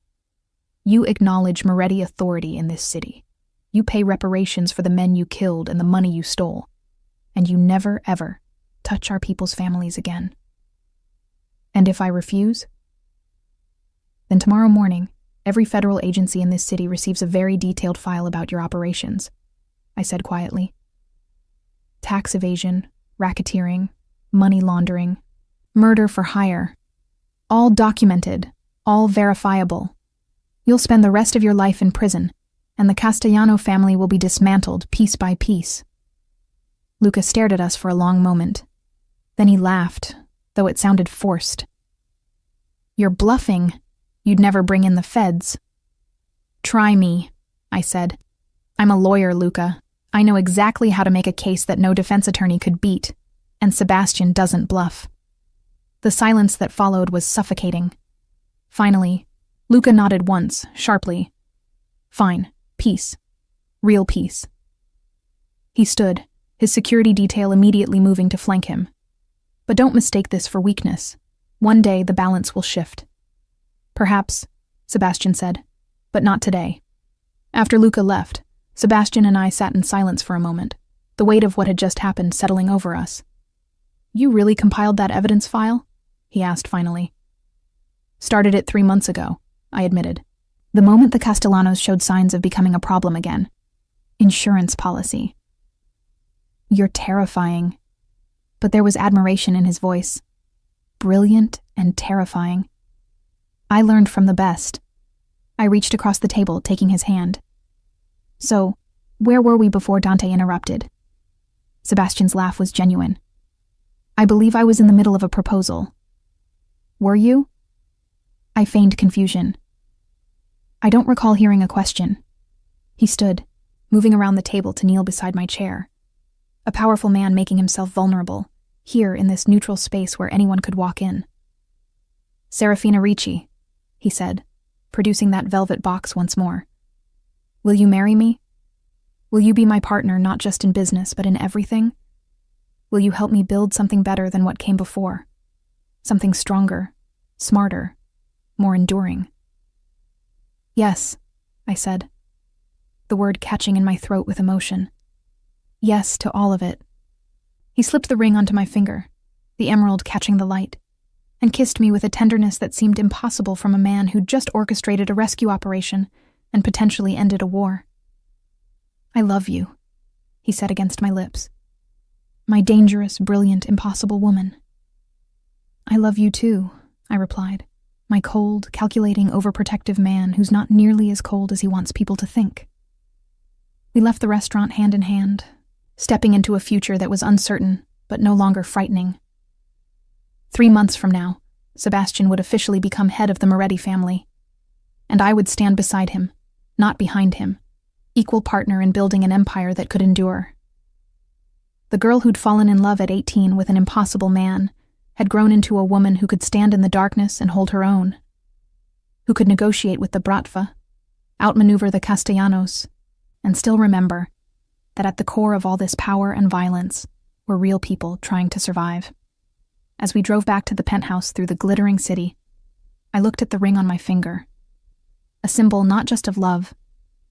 You acknowledge Moretti authority in this city. You pay reparations for the men you killed and the money you stole. And you never, ever touch our people's families again. And if I refuse? Then tomorrow morning, every federal agency in this city receives a very detailed file about your operations, I said quietly. Tax evasion, racketeering, money laundering, murder for hire. All documented, all verifiable. You'll spend the rest of your life in prison, and the Castellano family will be dismantled piece by piece. Luca stared at us for a long moment. Then he laughed, though it sounded forced. You're bluffing. You'd never bring in the feds. Try me, I said. I'm a lawyer, Luca. I know exactly how to make a case that no defense attorney could beat, and Sebastian doesn't bluff. The silence that followed was suffocating. Finally, Luca nodded once, sharply. Fine, peace. Real peace. He stood, his security detail immediately moving to flank him. But don't mistake this for weakness. One day the balance will shift. Perhaps, Sebastian said, but not today. After Luca left, Sebastian and I sat in silence for a moment, the weight of what had just happened settling over us. You really compiled that evidence file? He asked finally. Started it 3 months ago, I admitted. The moment the Castellanos showed signs of becoming a problem again. Insurance policy. You're terrifying. But there was admiration in his voice. Brilliant and terrifying. I learned from the best. I reached across the table, taking his hand. So, where were we before Dante interrupted? Sebastian's laugh was genuine. I believe I was in the middle of a proposal. Were you? I feigned confusion. I don't recall hearing a question. He stood, moving around the table to kneel beside my chair. A powerful man making himself vulnerable, here in this neutral space where anyone could walk in. Serafina Ricci, he said, producing that velvet box once more. Will you marry me? Will you be my partner not just in business but in everything? Will you help me build something better than what came before? Something stronger, smarter, more enduring? Yes, I said, the word catching in my throat with emotion. Yes to all of it. He slipped the ring onto my finger, the emerald catching the light, and kissed me with a tenderness that seemed impossible from a man who'd just orchestrated a rescue operation and potentially ended a war. I love you, he said against my lips. My dangerous, brilliant, impossible woman. I love you too, I replied, my cold, calculating, overprotective man who's not nearly as cold as he wants people to think. We left the restaurant hand in hand, stepping into a future that was uncertain but no longer frightening. 3 months from now, Sebastian would officially become head of the Moretti family, and I would stand beside him, not behind him, equal partner in building an empire that could endure. The girl who'd fallen in love at 18 with an impossible man had grown into a woman who could stand in the darkness and hold her own, who could negotiate with the Bratva, outmaneuver the Castellanos, and still remember that at the core of all this power and violence were real people trying to survive. As we drove back to the penthouse through the glittering city, I looked at the ring on my finger, a symbol not just of love,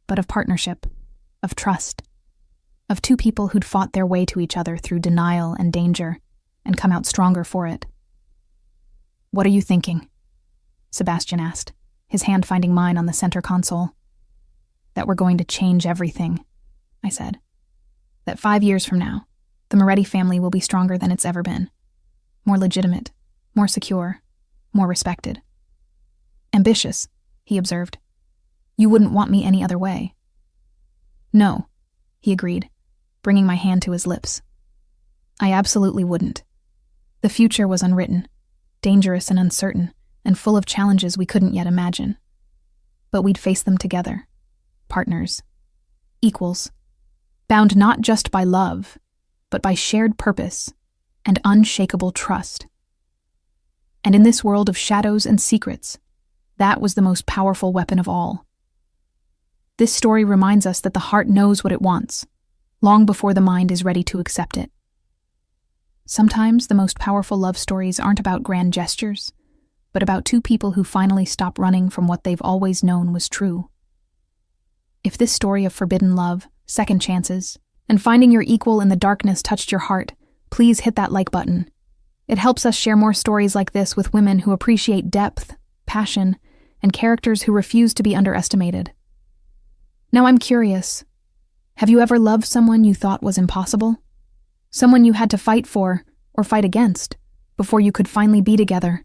but of partnership, of trust, of two people who'd fought their way to each other through denial and danger and come out stronger for it. What are you thinking? Sebastian asked, his hand finding mine on the center console. That we're going to change everything, I said. That 5 years from now, the Moretti family will be stronger than it's ever been. More legitimate, more secure, more respected. Ambitious, he observed. You wouldn't want me any other way. No, he agreed, bringing my hand to his lips. I absolutely wouldn't. The future was unwritten, dangerous and uncertain, and full of challenges we couldn't yet imagine. But we'd face them together, partners, equals, bound not just by love, but by shared purpose and unshakable trust. And in this world of shadows and secrets, that was the most powerful weapon of all. This story reminds us that the heart knows what it wants, long before the mind is ready to accept it. Sometimes the most powerful love stories aren't about grand gestures, but about two people who finally stop running from what they've always known was true. If this story of forbidden love, second chances, and finding your equal in the darkness touched your heart, please hit that like button. It helps us share more stories like this with women who appreciate depth, passion, and characters who refuse to be underestimated. Now I'm curious, have you ever loved someone you thought was impossible? Someone you had to fight for, or fight against, before you could finally be together?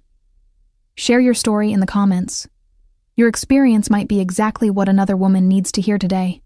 Share your story in the comments. Your experience might be exactly what another woman needs to hear today.